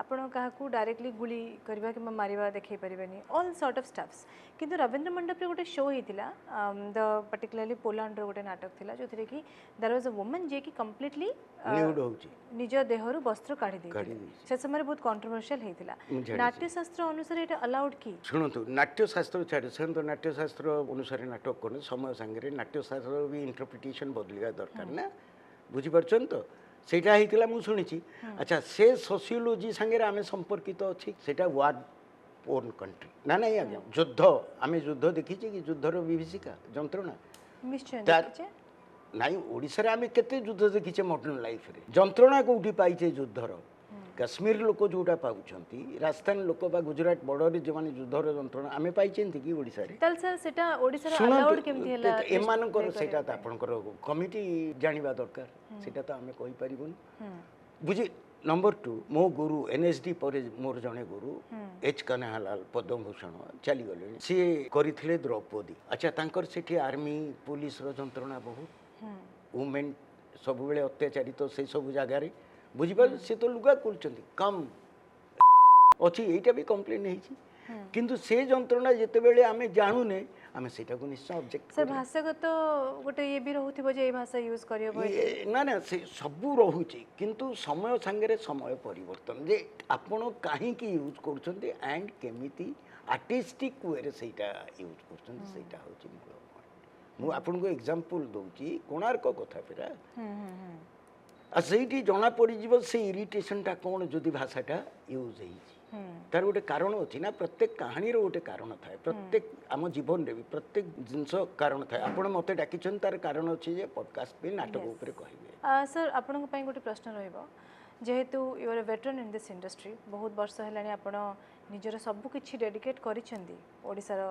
ଆପଣ କାହାକୁ ଡାଇରେକ୍ଟଲି ଗୁଳି କରିବା କିମ୍ବା ମାରିବା ଦେଖାଇ ପାରିବେନି ଅଲ୍ ସର୍ଟ ଅଫ୍ ଷ୍ଟଫ୍ସ କିନ୍ତୁ ରବୀନ୍ଦ୍ର ମଣ୍ଡପରେ ଗୋଟେ ଶୋ ହେଇଥିଲା ଦ ପର୍ଟିକୁଲାରଲି ପୋଲାଣ୍ଡର ଗୋଟେ ନାଟକ ଥିଲା ଯେଉଁଥିରେ କି ଦେର୍ ୱାଜ୍ ଅ ୱୁମେନ୍ ଯିଏକି କମ୍ପ୍ଲିଟଲି ନିଜ ଦେହରୁ ବସ୍ତ୍ର କାଢ଼ି ଦେଇଥିଲେ ସେ ସମୟରେ ବହୁତ କଣ୍ଟ୍ରୋଭର୍ସିଆଲ ହେଇଥିଲା ନାଟ୍ୟଶାସ୍ତ୍ର ଅନୁସାରେ ଏଇଟା ଆଲାଉଡ୍ କି ଶୁଣନ୍ତୁ ନାଟ୍ୟଶାସ୍ତ୍ର ଛାଡ଼ି ସେମିତି ନାଟ୍ୟଶାସ୍ତ୍ର ଅନୁସାରେ ନାଟକ କଲେ ସମୟ ସାଙ୍ଗରେ ନାଟ୍ୟଶାସ୍ତ୍ର ବି ଇଣ୍ଟରପ୍ରିଟେସନ୍ ବଦଳିବା ଦରକାର ନା ବୁଝିପାରୁଛନ୍ତି ତ ସେଇଟା ହେଇଥିଲା ମୁଁ ଶୁଣିଛି ଆଚ୍ଛା ସେ ସୋସିଓଲୋଜି ସାଙ୍ଗରେ ଆମେ ସମ୍ପର୍କିତ ଅଛି ସେଇଟା ୱାର୍ ଓନ୍ କଣ୍ଟ୍ରି ନା ନାଇଁ ଆଜ୍ଞା ଯୁଦ୍ଧ ଆମେ ଯୁଦ୍ଧ ଦେଖିଛେ କି ଯୁଦ୍ଧର ବିଭୀଷିକା ଯନ୍ତ୍ରଣା ନାଇଁ ଓଡ଼ିଶାରେ ଆମେ କେତେ ଯୁଦ୍ଧ ଦେଖିଛେ ମଡର୍ଣ୍ଣ ଲାଇଫ୍ରେ ଯନ୍ତ୍ରଣା କେଉଁଠି ପାଇଛେ ଯୁଦ୍ଧର କାଶ୍ମୀର ଲୋକ ଯେଉଁଟା ପାଉଛନ୍ତି ରାଜସ୍ଥାନ ଲୋକ ବା ଗୁଜରାଟ ବର୍ଡରରେ ଯେଉଁମାନେ ଯୁଦ୍ଧର ଯନ୍ତ୍ରଣା ଆମେ ପାଇଛନ୍ତି କି ଓଡ଼ିଶାରେ ଏମାନଙ୍କର ସେଇଟା ତ ଆପଣଙ୍କର କମିଟି ଜାଣିବା ଦରକାର ସେଇଟା ତ ଆମେ କହିପାରିବୁନି ବୁଝି ନମ୍ବର 2 ମୋ ଗୁରୁ ଏନ୍ଏସ୍ଡି ପରେ ମୋର ଜଣେ ଗୁରୁ ଏଚ୍ କାହ୍ନାଲାଲ ପଦ୍ମଭୂଷଣ ଚାଲିଗଲେଣି ସିଏ କରିଥିଲେ ଦ୍ରୌପଦୀ ଆଚ୍ଛା ତାଙ୍କର ସେଠି ଆର୍ମି ପୋଲିସର ଯନ୍ତ୍ରଣା ବହୁତ ୱୁମେନ୍ ସବୁବେଳେ ଅତ୍ୟାଚାରିତ ସେଇ ସବୁ ଜାଗାରେ ବୁଝିପାରିଲେ ସେ ତ ଲୁଗା କରୁଛନ୍ତି କମ୍ ଅଛି ଏଇଟା ବି କମ୍ପ୍ଲେନ୍ ହେଇଛି କିନ୍ତୁ ସେ ଯନ୍ତ୍ରଣା ଯେତେବେଳେ ଆମେ ଜାଣୁନେ ଆମେ ସେଇଟାକୁ ନିଶ୍ଚୟ ଅବଜେକ୍ଟ ସାର୍ ଭାଷାଗତ ଗୋଟେ ଇଏ ବି ରହୁଥିବ ଯେ ଏଇ ଭାଷା ୟୁଜ୍ କରିହେବ ନା ନା ସେ ସବୁ ରହୁଛି କିନ୍ତୁ ସମୟ ସାଙ୍ଗରେ ସମୟ ପରିବର୍ତ୍ତନ ଯେ ଆପଣ କାହିଁକି ୟୁଜ୍ କରୁଛନ୍ତି ଆଣ୍ଡ କେମିତି ଆର୍ଟିଷ୍ଟିକ୍ ୱେରେ ସେଇଟା ୟୁଜ୍ କରୁଛନ୍ତି ସେଇଟା ହେଉଛି ମୂଳ ପଏଣ୍ଟ ମୁଁ ଆପଣଙ୍କୁ ଏକ୍ଜାମ୍ପଲ୍ ଦେଉଛି କୋଣାର୍କ କଥା ପରା ଆଉ ସେଇଠି ଜଣାପଡ଼ିଯିବ ସେ ଇରିଟେସନ୍ଟା କ'ଣ ଯଦି ଭାଷାଟା ୟୁଜ୍ ହେଇଛି ତାର ଗୋଟେ କାରଣ ଅଛି ନା ପ୍ରତ୍ୟେକ କାହାଣୀର ଗୋଟେ କାରଣ ଥାଏ ପ୍ରତ୍ୟେକ ଆମ ଜୀବନରେ ବି ପ୍ରତ୍ୟେକ ଜିନିଷ କାରଣ ଥାଏ ଆପଣ ମୋତେ ଡାକିଛନ୍ତି ତାର କାରଣ ଅଛି ଯେ ପଡକାଷ୍ଟ ପାଇଁ ନାଟକ ଉପରେ କହିବେ ସାର୍ ଆପଣଙ୍କ ପାଇଁ ଗୋଟେ ପ୍ରଶ୍ନ ରହିବ ଯେହେତୁ you are veteran in this industry ବହୁତ ବର୍ଷ ହେଲାଣି ଆପଣ ନିଜର ସବୁ କିଛି ଡେଡିକେଟ୍ କରିଛନ୍ତି ଓଡ଼ିଶାର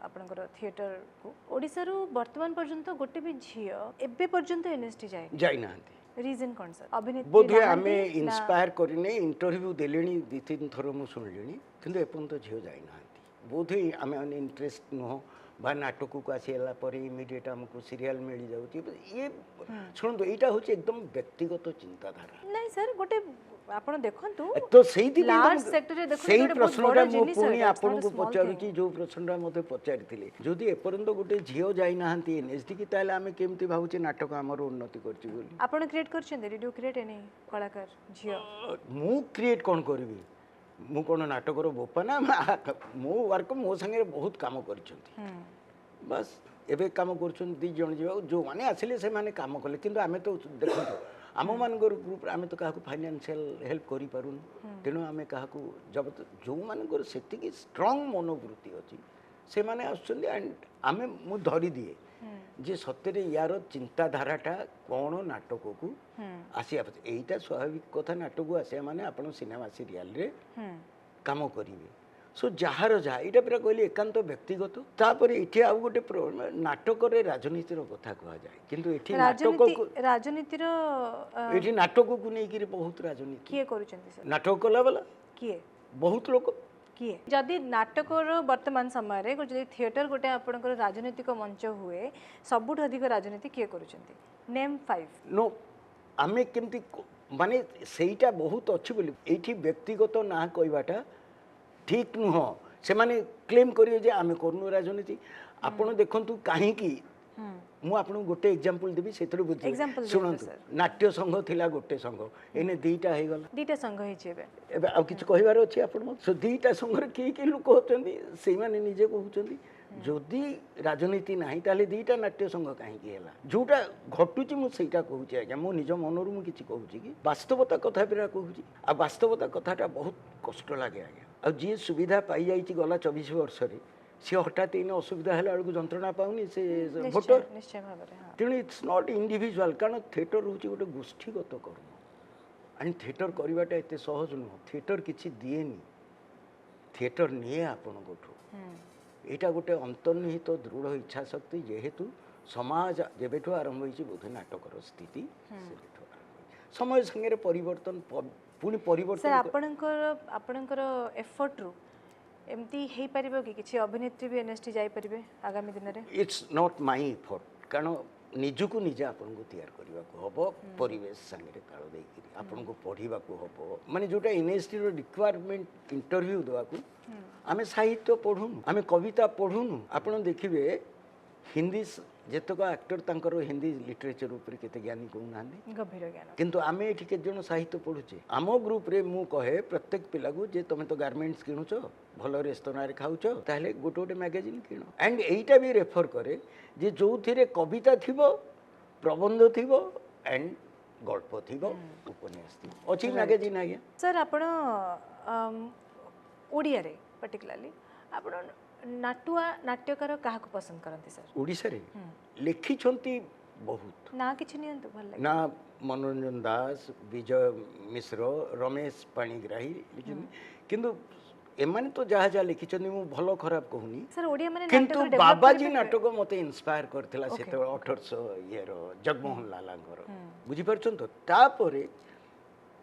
ଆପଣଙ୍କର ଥିଏଟରକୁ ଓଡ଼ିଶାରୁ ବର୍ତ୍ତମାନ ପର୍ଯ୍ୟନ୍ତ ଗୋଟେ ବି ଝିଅ ଏବେ ପର୍ଯ୍ୟନ୍ତ ଏନ୍ଏସ୍ଡି ଯାଇନାହାନ୍ତି ରିଜନ୍ କ'ଣ ସାର୍ ଅଭିନେତ୍ରୀ ବୋଧେ ଆମେ ଇନ୍ସପାୟାର କରିନେ ଇଣ୍ଟରଭ୍ୟୁ ଦେଲେଣି 2-3 ଥର ମୁଁ ଶୁଣିଲିଣି କିନ୍ତୁ ଏପର୍ଯ୍ୟନ୍ତ ଝିଅ ଯାଇନାହାନ୍ତି ବୋଧେ ଆମେ ଇଣ୍ଟରେଷ୍ଟ ନୁହଁ ବା ନାଟକକୁ ଆସିଲା ପରେ ଇମିଡ଼ିଏଟ୍ ଆମକୁ ସିରିଆଲ ମିଳିଯାଉଛି ଇଏ ଶୁଣନ୍ତୁ ଏଇଟା ହେଉଛି ଏକଦମ ବ୍ୟକ୍ତିଗତ ଚିନ୍ତାଧାରା ନାଇଁ ସାର୍ ଗୋଟେ ଆପଣ ଦେଖନ୍ତୁ ତ ସେଇଥିପାଇଁ ସେଇ ପ୍ରଶ୍ନଟା ମୁଁ ପୁଣି ଆପଣଙ୍କୁ ପଚାରୁଛି ଯେଉଁ ପ୍ରଶ୍ନଟା ମୋତେ ପଚାରିଥିଲେ ଯଦି ଏପର୍ଯ୍ୟନ୍ତ ଗୋଟେ ଝିଅ ଯାଇନାହାନ୍ତି ଏନ୍ଏସ୍ଡିକି ତାହେଲେ ଆମେ କେମିତି ଭାବୁଛେ ନାଟକ ଆମର ଉନ୍ନତି କରିଛି ବୋଲି ଆପଣ କ୍ରିଏଟ୍ କରିଛନ୍ତି ଡିଡ୍ ୟୁ କ୍ରିଏଟ୍ ଏନି କଳାକାର ଝିଅ ମୁଁ କ୍ରିଏଟ୍ କ'ଣ କରିବି ମୁଁ କ'ଣ ନାଟକର ବୋପା ନା ମୋ ୱାର୍କ ମୋ ସାଙ୍ଗରେ ବହୁତ କାମ କରିଛନ୍ତି ବାସ୍ ଏବେ କାମ କରୁଛନ୍ତି 2 ଜଣ ଯିବାକୁ ଯେଉଁମାନେ ଆସିଲେ ସେମାନେ କାମ କଲେ କିନ୍ତୁ ଆମେ ତ ଦେଖନ୍ତୁ ଆମମାନଙ୍କର ଗ୍ରୁପ୍ରେ ଆମେ ତ କାହାକୁ ଫାଇନାନ୍ସିଆଲ ହେଲ୍ପ କରିପାରୁନୁ ତେଣୁ ଆମେ କାହାକୁ ଯେଉଁମାନଙ୍କର ସେତିକି ଷ୍ଟ୍ରଙ୍ଗ ମନୋବୃତ୍ତି ଅଛି ସେମାନେ ଆସୁଛନ୍ତି ଆଣ୍ଡ ଆମେ ମୁଁ ଧରିଦିଏ ଯେ ସତରେ ୟାର ଚିନ୍ତାଧାରାଟା କ'ଣ ନାଟକକୁ ଆସିବା ଏଇଟା ସ୍ୱାଭାବିକ କଥା ନାଟକକୁ ଆସିବା ମାନେ ଆପଣ ସିନେମା ସିରିଆଲରେ କାମ କରିବେ सो जार जहाँ यहाँ पूरा कहली एकांत व्यक्तिगत तापर ये आउ गोटे नाटक राजनीतिर कथा कह जाए किंतु ये नाटक राजनीतिर ये नाटक को लेकिन बहुत राजनीति किए करूछन्ति सर नाटक कला वाला किए बहुत लोग किए जदि नाटकर वर्तमान समय रे जदि थिएटर गोटे आपनकर राजनीतिक मंच हुए सबुठ अधिक राजनीति किए करूछन्ति नेम 5 नो आमे केमती माने सेईटा बहुत अच्छी बोली एठी व्यक्तिगत ना कहवाटा ठीक नुह से माने क्लेम करिए जे आमे करनु राजनीति आपण देखंतु काहे की मु आपन गोटे एग्जांपल देबी सेतरो बुझी सुनंतु नाट्य संघ थिला गोटे संघ एने दीटा हे गला दीटा संघ हे छेबे एबे आ किछ कहिवार अछि आपण सो दीटा संघर की लोक होचंदी सेई माने निजे कहउचंदी जदि राजनीति नाही ताले दीटा नाट्य संघ काहे की हैला जोटा घटुची मु सेटा कहउची आज्ञा मो निज मनरु मु किछ कहउची की वास्तवता कथा बिरा कहउची आ वास्तवता कथाटा बहुत कष्ट लागे आज्ञा आ जी सुविधा पाई जाईची गला 24 वर्ष रे सी हठात इन असुविधा है बेलू जंत्रणा पाऊनी से भोटर निश्चय भाबरे हां तेणु इट्स नॉट इंडिविजुअल कारण थिएटर होची गोटे गोष्ठीगत कर्म आणि थिएटर करवाटा एते सहज नुह थिएटर किछि दिएनी थिएटर निये आपण गोठो एटा गोटे अंतर्निहित दृढ़ इच्छा शक्ति जेहेतु समाज जेबेठु आरंभ होईची बोधे नाटकर स्थिति सेबेठु समय संगे परिवर्तन पुनी परिवर्तन सर आपणकर एफर्ट रु एमती हे परिबो कि किछि अभिनेत्री भी एनएसटी जाई परिबे आगामी दिन रे इट्स नॉट माय एफर्ट कारण निजुको निजे आपन को तैयार करबा को हबो परिवेश संगे काल देई कि आपन को पढिबा को हबो माने जोटा एनएसटी रो रिक्वायरमेंट इंटरव्यू देवा को आमे साहित्य पढुनु आमे कविता पढुनु आपन देखिबे हिंदी जेतक एक्टर तांकर हिंदी लिटरेचर ऊपर केते ज्ञानी को नांदी गभीर ज्ञान किंतु आमे एठी के जण साहित्य पढुचे आमो ग्रुप रे मु कहे प्रत्येक पिला को जे तमे तो गारमेंट्स किनुचो भलो रेस्तोरां रे खाउचो ताले गोटे गोटे मैगजीन किनो एंड एटा भी रेफर करे जे जोथिरे कविता थिबो प्रबंध थिबो एंड गल्प थिबो उपन्यास थिबो अछि मैगजीन आज्ञा सर आपण ओडिया रे पर्टिकुलरली आपण नाटुआ नाट्यकार काहा को पसंद करंती सर ओडिसा रे लेखि छंती बहुत ना किछि नियंतु भल लागे ना मनोरंजन दास विजय मिश्र रमेश पाणिग्राही लिखिन किंतु एमाने तो जहा जा लिखि छंती मु भलो खराब कहूनी सर ओडिया माने किंतु बाबाजी नाटक मते इंस्पायर करथिला सेते 1800 इयर जगमोहन लालांकर बुझी परछन तो तापरे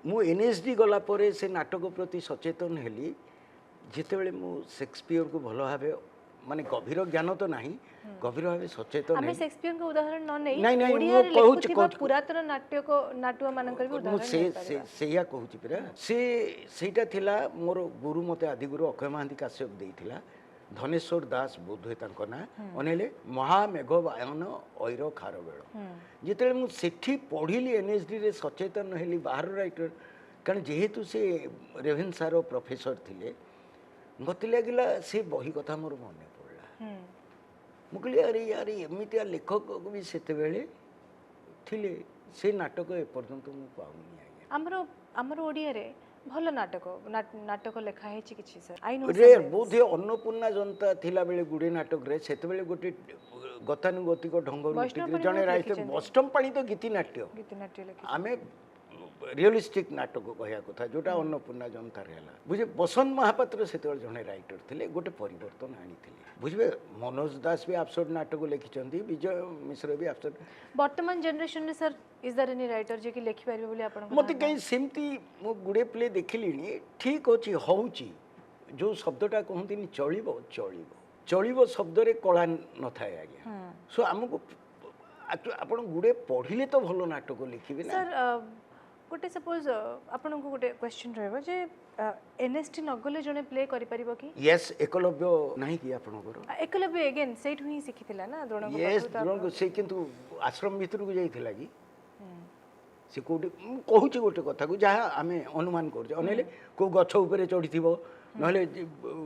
मु एनएसडी गला परे से नाटक प्रति सचेतन हेली जितेबले मु शेक्सपियर को भलो भाबे माने गभीर ज्ञान तो नाही गभीर भाबे सचेतन हमें शेक्सपियर को उदाहरण न नै नहीं ओडिया रे लिखुथिबा पुरातन नाट्य को नाटुआ मानकर भी उदाहरण सेया कहूची परा सेटा थिला मोर गुरु मते आदि गुरु अक्षय महांती काश्यप देइथिला धनेश्वर दास बोधे तांको ना अनेले महामेघ वायन ऐर खारबेळ जितेबले मु सेठी पढिली एनएसडी रे सचेतन हेली बाहर राइटर कारण जेहेतु से रेभेन्सा रो प्रोफेसर थिले मत लगिला से बही कथा मोर मन पड़ला मुकली अरे यार एमितिया लेखक भी सेते बेले थिले से नाटक ए पर्यंत मु पाउनी आज्ञा हमरो हमरो ओडिया रे भलो नाटक लेखा है किछि सर आई नो रे बोधे अन्नपूर्णा जनता थिला बेले गुडे नाटक रे सेते बेले गोटे गतानुगतिक ढंग रु जने राइते बस्टम पाणी तो गीति नाट्य लेखि आमे रियलिस्टिक नाटक कहया कथा जोटा अन्नपूर्णा जनता रहला बुझे बसंत महापात्र सेते जने राइटर थिले गोटे परिवर्तन आनी थिले बुझबे मनोज दास भी एब्सर्ड नाटक लिखिचंती विजय मिश्र भी एब्सर्ड वर्तमान जनरेशन ने sir is there any writer जे कि लिखि पारिबे बोली आपण मते कहीं सेमती मो गुडे प्ले देखिलिनी ठीक होची होउची जो शब्दटा कहंतिनी चलिबो चलिबो चलिबो शब्द रे कला न थाए आज्ञा सो हमको आपण गुडे पढिले तो भलो नाटक लिखिबे ना सर गोटे सपोज आपन को गोटे क्वेश्चन रहबो जे एनएसटी नगले जने प्ले करि परिबो कि यस एकलव्य नाही कि आपन को एकलव्य अगेन सेठ ही सिखिथिला ना द्रोण को यस द्रोण को से किंतु आश्रम भीतर को जाइथिला कि से कोटे कहूची गोटे कथा को जहा आमे अनुमान करछ अनेले को गछ ऊपर चढ़ीथिबो नहले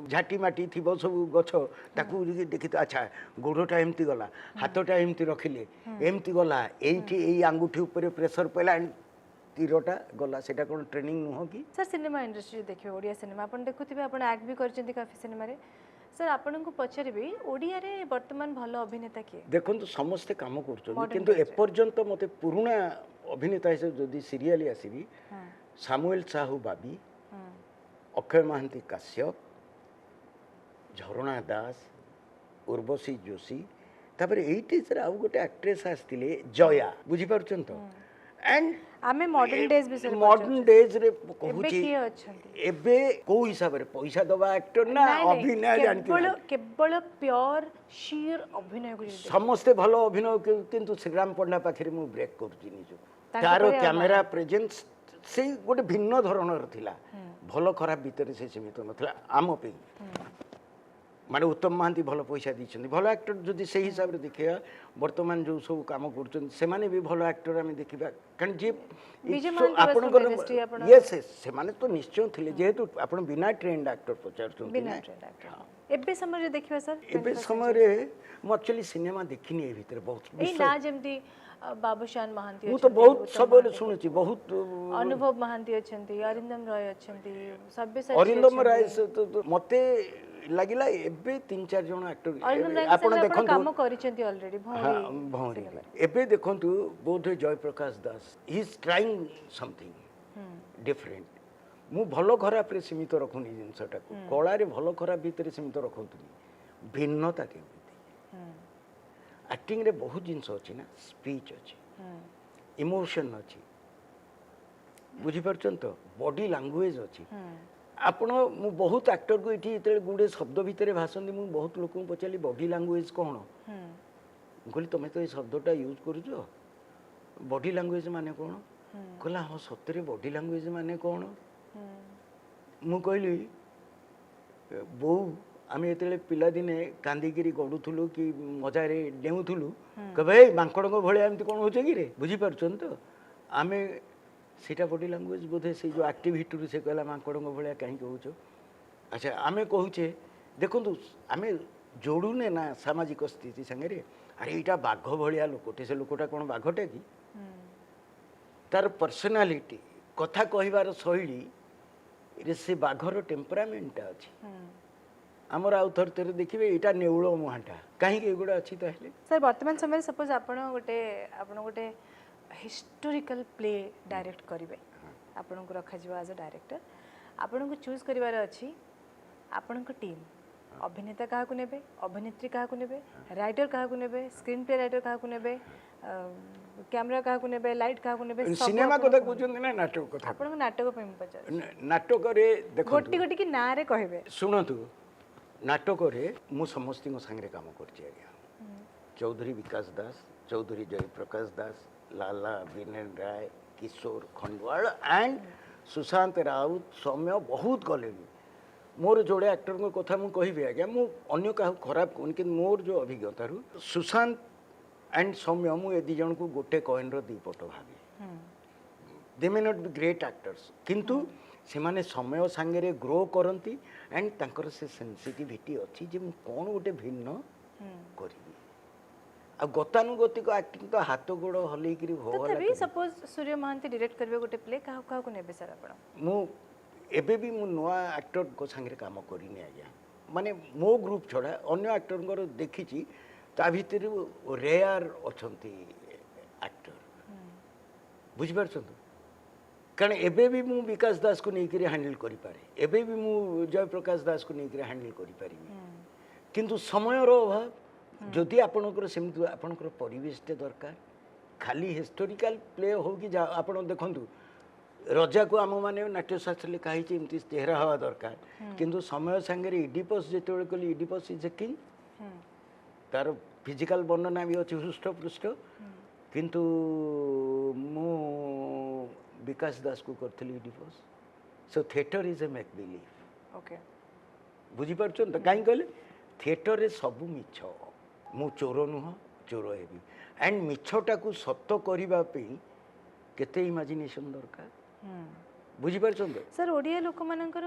झाटी माटी थिबो सब गछ ताकू देखित अच्छा गोड़टा एमती गला हाथटा एमती रखिले एमती गला एठी एई आंगुठी ऊपर प्रेशर पइला तीरटा गला सेटा कोन ट्रेनिंग नुह कि सर सिनेमा इंडस्ट्री देखिबे ओडिया सिनेमा अपन देखुथिबे अपन एक्ट भी करचंती काफी सिनेमा रे सर आपन को पछरिबे ओडिया रे वर्तमान भलो अभिनेता के देखन तो समस्त काम करछन किंतु ए पर्यंत मते पुराना अभिनेता हिसाब जदी सीरियली आसीबी सामुएल साहू बाबी अक्षय महांती काश्यप ଝରଣା ଦାସ ଉର୍ବଶୀ ଯୋଶୀ ତାପରେ ଏଇଟିରେ ଆଉ ଗୋଟେ ଆକ୍ଟ୍ରେସ୍ ଆସିଥିଲେ ଜୟା ବୁଝିପାରୁଛନ୍ତି ତ ଆଣ୍ଡ ଆମେ ମଡର୍ନ ଡେଜ୍ ବିଷୟରେ ମଡର୍ନ ଡେଜ୍ରେ ଏବେ କହୁଛି କିଏ ଅଛନ୍ତି ଏବେ କୋଉ ହିସାବରେ ପଇସା ଦବା ଆକ୍ଟର ନା ଅଭିନୟ କେବଳ ଜାଣିଥିବେ କେବଳ ପ୍યોର ଶିର ଅଭିନୟକୁ ଯଦି ସମସ୍ତେ ଭଲ ଅଭିନୟ କିନ୍ତୁ ଶ୍ରୀରାମ ପଣ୍ଡା ପାଖରେ ମୁଁ ବ୍ରେକ୍ କରୁଛି ନିଜକୁ ତାଙ୍କ ତାର ପରି ଆଉ କ୍ୟାମେରା ପ୍ରେଜେନ୍ସ ସେଇ ଗୋଟେ ଭିନ୍ନ ଧରଣର ଥିଲା ଭଲ ଖରାପ ଭିତରେ ସେ ସୀମିତ ନଥିଲା ଆମ ପାଇଁ ମାନେ ଉତ୍ତମ ମହାନ୍ତି ଭଲ ପଇସା ଦେଇଛନ୍ତି ଭଲ ଆକ୍ଟର ଯଦି ସେଇ ହିସାବରେ ଦେଖିବା ବର୍ତ୍ତମାନ ଯେଉଁ ସବୁ କାମ କରୁଛନ୍ତି ସେମାନେ ବି ଭଲ ଆକ୍ଟର ଆମେ ଦେଖିବା କାରଣ ଯିଏ ବିଜୟ ମହାନ୍ତିଙ୍କ ଆପଣଙ୍କର industry ଆପଣ- ୟେସ୍ ସେମାନେ ତ ନିଶ୍ଚୟ ଥିଲେ ଯେହେତୁ ଆପଣ ବିନା ଟ୍ରେଣ୍ଡ ଆକ୍ଟର ପଚାରୁଛନ୍ତି ବିନା ନା trend actor। ଏବେ ସମୟରେ ଦେଖିବା ସାର୍ ଏବେ ସମୟରେ ମୁଁ ଆକ୍ଚୁଆଲି ସିନେମା ଦେଖିନି ଏ ଭିତରେ ବହୁତ ଏଇ ନା ଯେମିତି ବାବୁଶାନ ମହାନ୍ତି ମୁଁ ତ ବହୁତ ସବୁବେଳେ ଶୁଣୁଛି ବହୁତ ଅନୁଭବ ମହାନ୍ତି ଅଛନ୍ତି ଅରିନ୍ଦମ ରୟ ଅଛନ୍ତି ସବ୍ୟସାଚୀ ଅରିନ୍ଦମ ଅଛନ୍ତି। ରାୟ ସହିତ ମତେ ଲାଗିଲା ଏବେ 3-4 ଜଣ ଆକ୍ଟର ଅରିନ୍ଦମ ରାୟ ଆପଣ ସାଙ୍ଗରେ ଆପଣ ଦେଖନ୍ତୁ କାମ କରିଛନ୍ତି ଅଲରେଡି ଭଉଁରୀ ଭଉଁରୀ ଏବେ ଦେଖନ୍ତୁ ବୋଧହୁଏ Jayaprakash Das he is trying something different ମୁଁ ଭଲ ଖରାପରେ ସୀମିତ ରଖୁନି ଜିନିଷଟାକୁ କଳାରେ ଭଲ ଖରାପ ଭିତରେ ସୀମିତ ରଖନ୍ତୁନି ଭିନ୍ନତା କେମିତି ଆକ୍ଟିଂରେ ବହୁତ ଜିନିଷ ଅଛି ନା ସ୍ପିଚ୍ ଅଛି ଇମୋସନ୍ ଅଛି ବୁଝିପାରୁଛନ୍ତି ତ ବଡି ଲାଙ୍ଗୁଏଜ ଅଛି ଆପଣ ମୁଁ ବହୁତ ଆକ୍ଟରକୁ ଏଠି ଯେତେବେଳେ ଗୁଡ଼େ ଶବ୍ଦ ଭିତରେ ଭାସନ୍ତି ମୁଁ ବହୁତ ଲୋକଙ୍କୁ ପଚାରିଲି ବଡି ଲାଙ୍ଗୁଏଜ କ'ଣ ମୁଁ କହିଲି ତମେ ତ ଏଇ ଶବ୍ଦଟା ୟୁଜ୍ କରୁଛ ବଡି ଲାଙ୍ଗୁଏଜ ମାନେ କ'ଣ କହିଲା ହଁ ସତରେ ବଡି ଲାଙ୍ଗୁଏଜ ମାନେ କ'ଣ ମୁଁ କହିଲି ବୋଉ ଆମେ ଯେତେବେଳେ ପିଲାଦିନେ କାନ୍ଦିକିରି ଗଡ଼ୁଥିଲୁ କି ମଜାରେ ଡେଉଁଥିଲୁ କହିବେ ଏଇ ମାଙ୍କଡ଼ଙ୍କ ଭଳିଆ ଏମିତି କ'ଣ ହଉଛ କି ରେ ବୁଝିପାରୁଛନ୍ତି ତ ଆମେ ସେଇଟା ବଡି ଲାଙ୍ଗୁଏଜ ବୋଧେ ସେଇ ଯେଉଁ ଆକ୍ଟିଭିଟିରୁ ସେ କହିଲା ମାଙ୍କଡ଼ଙ୍କ ଭଳିଆ କାହିଁକି ହେଉଛ ଆଚ୍ଛା ଆମେ କହୁଛେ ଦେଖନ୍ତୁ ଆମେ ଯୋଡ଼ୁନେ ନା ସାମାଜିକ ସ୍ଥିତି ସାଙ୍ଗରେ ଆରେ ଏଇଟା ବାଘ ଭଳିଆ ଲୋକଟେ ସେ ଲୋକଟା କ'ଣ ବାଘଟେ କି ତାର ପର୍ସନାଲିଟି କଥା କହିବାର ଶୈଳୀରେ ସେ ବାଘର ଟେମ୍ପରାମେଣ୍ଟଟା ଅଛି ଆମର ଆଉ ଥରେ ଥରେ ଦେଖିବେ ଏଇଟା ନେଉଳ ମୁହାଁଟା କାହିଁକି ଏଗୁଡ଼ା ଅଛି ତାହେଲେ ସାର୍ ବର୍ତ୍ତମାନ ସମୟରେ ସପୋଜ ଆପଣ ଗୋଟେ ହିଷ୍ଟୋରିକାଲ ପ୍ଲେ ଡାଇରେକ୍ଟ କରିବେ ଆପଣଙ୍କୁ ରଖାଯିବ ଆଜ୍ ଅ ଡାଇରେକ୍ଟର ଆପଣଙ୍କୁ ଚୁଜ୍ କରିବାର ଅଛି ଆପଣଙ୍କ ଟିମ୍ ଅଭିନେତା କାହାକୁ ନେବେ ଅଭିନେତ୍ରୀ କାହାକୁ ନେବେ ରାଇଟର କାହାକୁ ନେବେ ସ୍କ୍ରିନ୍ ପ୍ଲେ ରାଇଟର କାହାକୁ ନେବେ କ୍ୟାମେରା କାହାକୁ ନେବେ ଲାଇଟ୍ କାହାକୁ ନେବେ ସିନେମା କଥା କହୁଛନ୍ତି ନା ନାଟକ କଥା ଆପଣଙ୍କ ନାଟକ ପାଇଁ ମୁଁ ପଚାରୁଛି ନାଟକରେ ଦେଖନ୍ତୁ ଗୋଟି ଗୋଟିକି ନାଁରେ କହିବେ ଶୁଣନ୍ତୁ ନାଟକରେ ମୁଁ ସମସ୍ତଙ୍କ ସାଙ୍ଗରେ କାମ କରିଛି ଆଜ୍ଞା ଚୌଧୁରୀ ବିକାଶ ଦାସ ଚୌଧୁରୀ ଜୟପ୍ରକାଶ ଦାସ ଲାଲା ବିନେନ ରାୟ କିଶୋର ଖଣ୍ଡୱାଳ ଆଣ୍ଡ ସୁଶାନ୍ତ ରାଉତ ସୌମ୍ୟ ବହୁତ ଗଲେଣି ମୋର ଯୋଡ଼େ ଆକ୍ଟରଙ୍କ କଥା ମୁଁ କହିବି ଆଜ୍ଞା ମୁଁ ଅନ୍ୟ କାହାକୁ ଖରାପ କହୁନି କିନ୍ତୁ ମୋର ଯେଉଁ ଅଭିଜ୍ଞତାରୁ ସୁଶାନ୍ତ ଆଣ୍ଡ ସୌମ୍ୟ ମୁଁ ଏ ଦୁଇ ଜଣଙ୍କୁ ଗୋଟେ କଏନ୍ର ଦୁଇ ପଟ ଭାବେ they may not be great actors କିନ୍ତୁ ସେମାନେ ସମୟ ସାଙ୍ଗରେ ଗ୍ରୋ କରନ୍ତି ଆଣ୍ଡ ତାଙ୍କର ସେ ସେନ୍ସିଟିଭିଟି ଅଛି ଯେ ମୁଁ କ'ଣ ଗୋଟେ ଭିନ୍ନ କରିବି ଆଉ ଗତାନୁଗତିକ ଆକ୍ଟିଂ ତ ହାତ ଗୋଡ଼ ହଲେଇକିରି ତଥାପି ସପୋଜ ସୂର୍ଯ୍ୟ ମହାନ୍ତି ଡିରେକ୍ଟ କରିବେ ଗୋଟେ ପ୍ଲେ କାହାକୁ ନେବେ ସାର୍ ଆପଣ ମୁଁ ଏବେ ବି ମୁଁ ନୂଆ ଆକ୍ଟରଙ୍କ ସାଙ୍ଗରେ କାମ କରିନି ଆଜ୍ଞା ମାନେ ମୋ ଗ୍ରୁପ୍ ଛଡ଼ା ଅନ୍ୟ ଆକ୍ଟରଙ୍କର ଦେଖିଛି ତା ଭିତରୁ ରେୟାର ଅଛନ୍ତି ଆକ୍ଟର ବୁଝିପାରୁଛନ୍ତି କାରଣ ଏବେ ବି ମୁଁ ବିକାଶ ଦାସକୁ ନେଇକରି ହ୍ୟାଣ୍ଡେଲ୍ କରିପାରେ ଏବେ ବି ମୁଁ ଜୟପ୍ରକାଶ ଦାସକୁ ନେଇକରି ହ୍ୟାଣ୍ଡେଲ୍ କରିପାରିବି କିନ୍ତୁ ସମୟର ଅଭାବ ଯଦି ଆପଣଙ୍କର ସେମିତି ଆପଣଙ୍କର ପରିବେଶଟେ ଦରକାର ଖାଲି ହିଷ୍ଟୋରିକାଲ ପ୍ଲେ ହଉ କି ଯାହା ଆପଣ ଦେଖନ୍ତୁ ରଜାକୁ ଆମମାନେ ନାଟ୍ୟଶାସ୍ତ୍ର ଲେଖା ହେଇଛି ଏମିତି ଚେହେରା ହେବା ଦରକାର କିନ୍ତୁ ସମୟ ସାଙ୍ଗରେ ଇଡିପସ୍ ଯେତେବେଳେ କହିଲି ଇଡିପସ୍ ଇଜ୍ ଏ କିଙ୍ଗ ତାର ଫିଜିକାଲ ବର୍ଣ୍ଣନା ବି ଅଛି ହୃଷ୍ଟପୃଷ୍ଟ କିନ୍ତୁ ମୁଁ ବିକାଶ ଦାସକୁ କରିଥିଲି Oedipus so theatre is a make believe okay ବୁଝିପାରୁଛନ୍ତି ତ କାହିଁକି କହିଲେ ଥିଏଟରରେ ସବୁ ମିଛ ମୁଁ ଚୋର ନୁହଁ ଚୋର ହେବି ଆଣ୍ଡ ମିଛଟାକୁ ସତ କରିବା ପାଇଁ କେତେ ଇମାଜିନେସନ୍ ଦରକାର ବୁଝିପାରୁଛନ୍ତି ସାର୍ ଓଡ଼ିଆ ଲୋକମାନଙ୍କର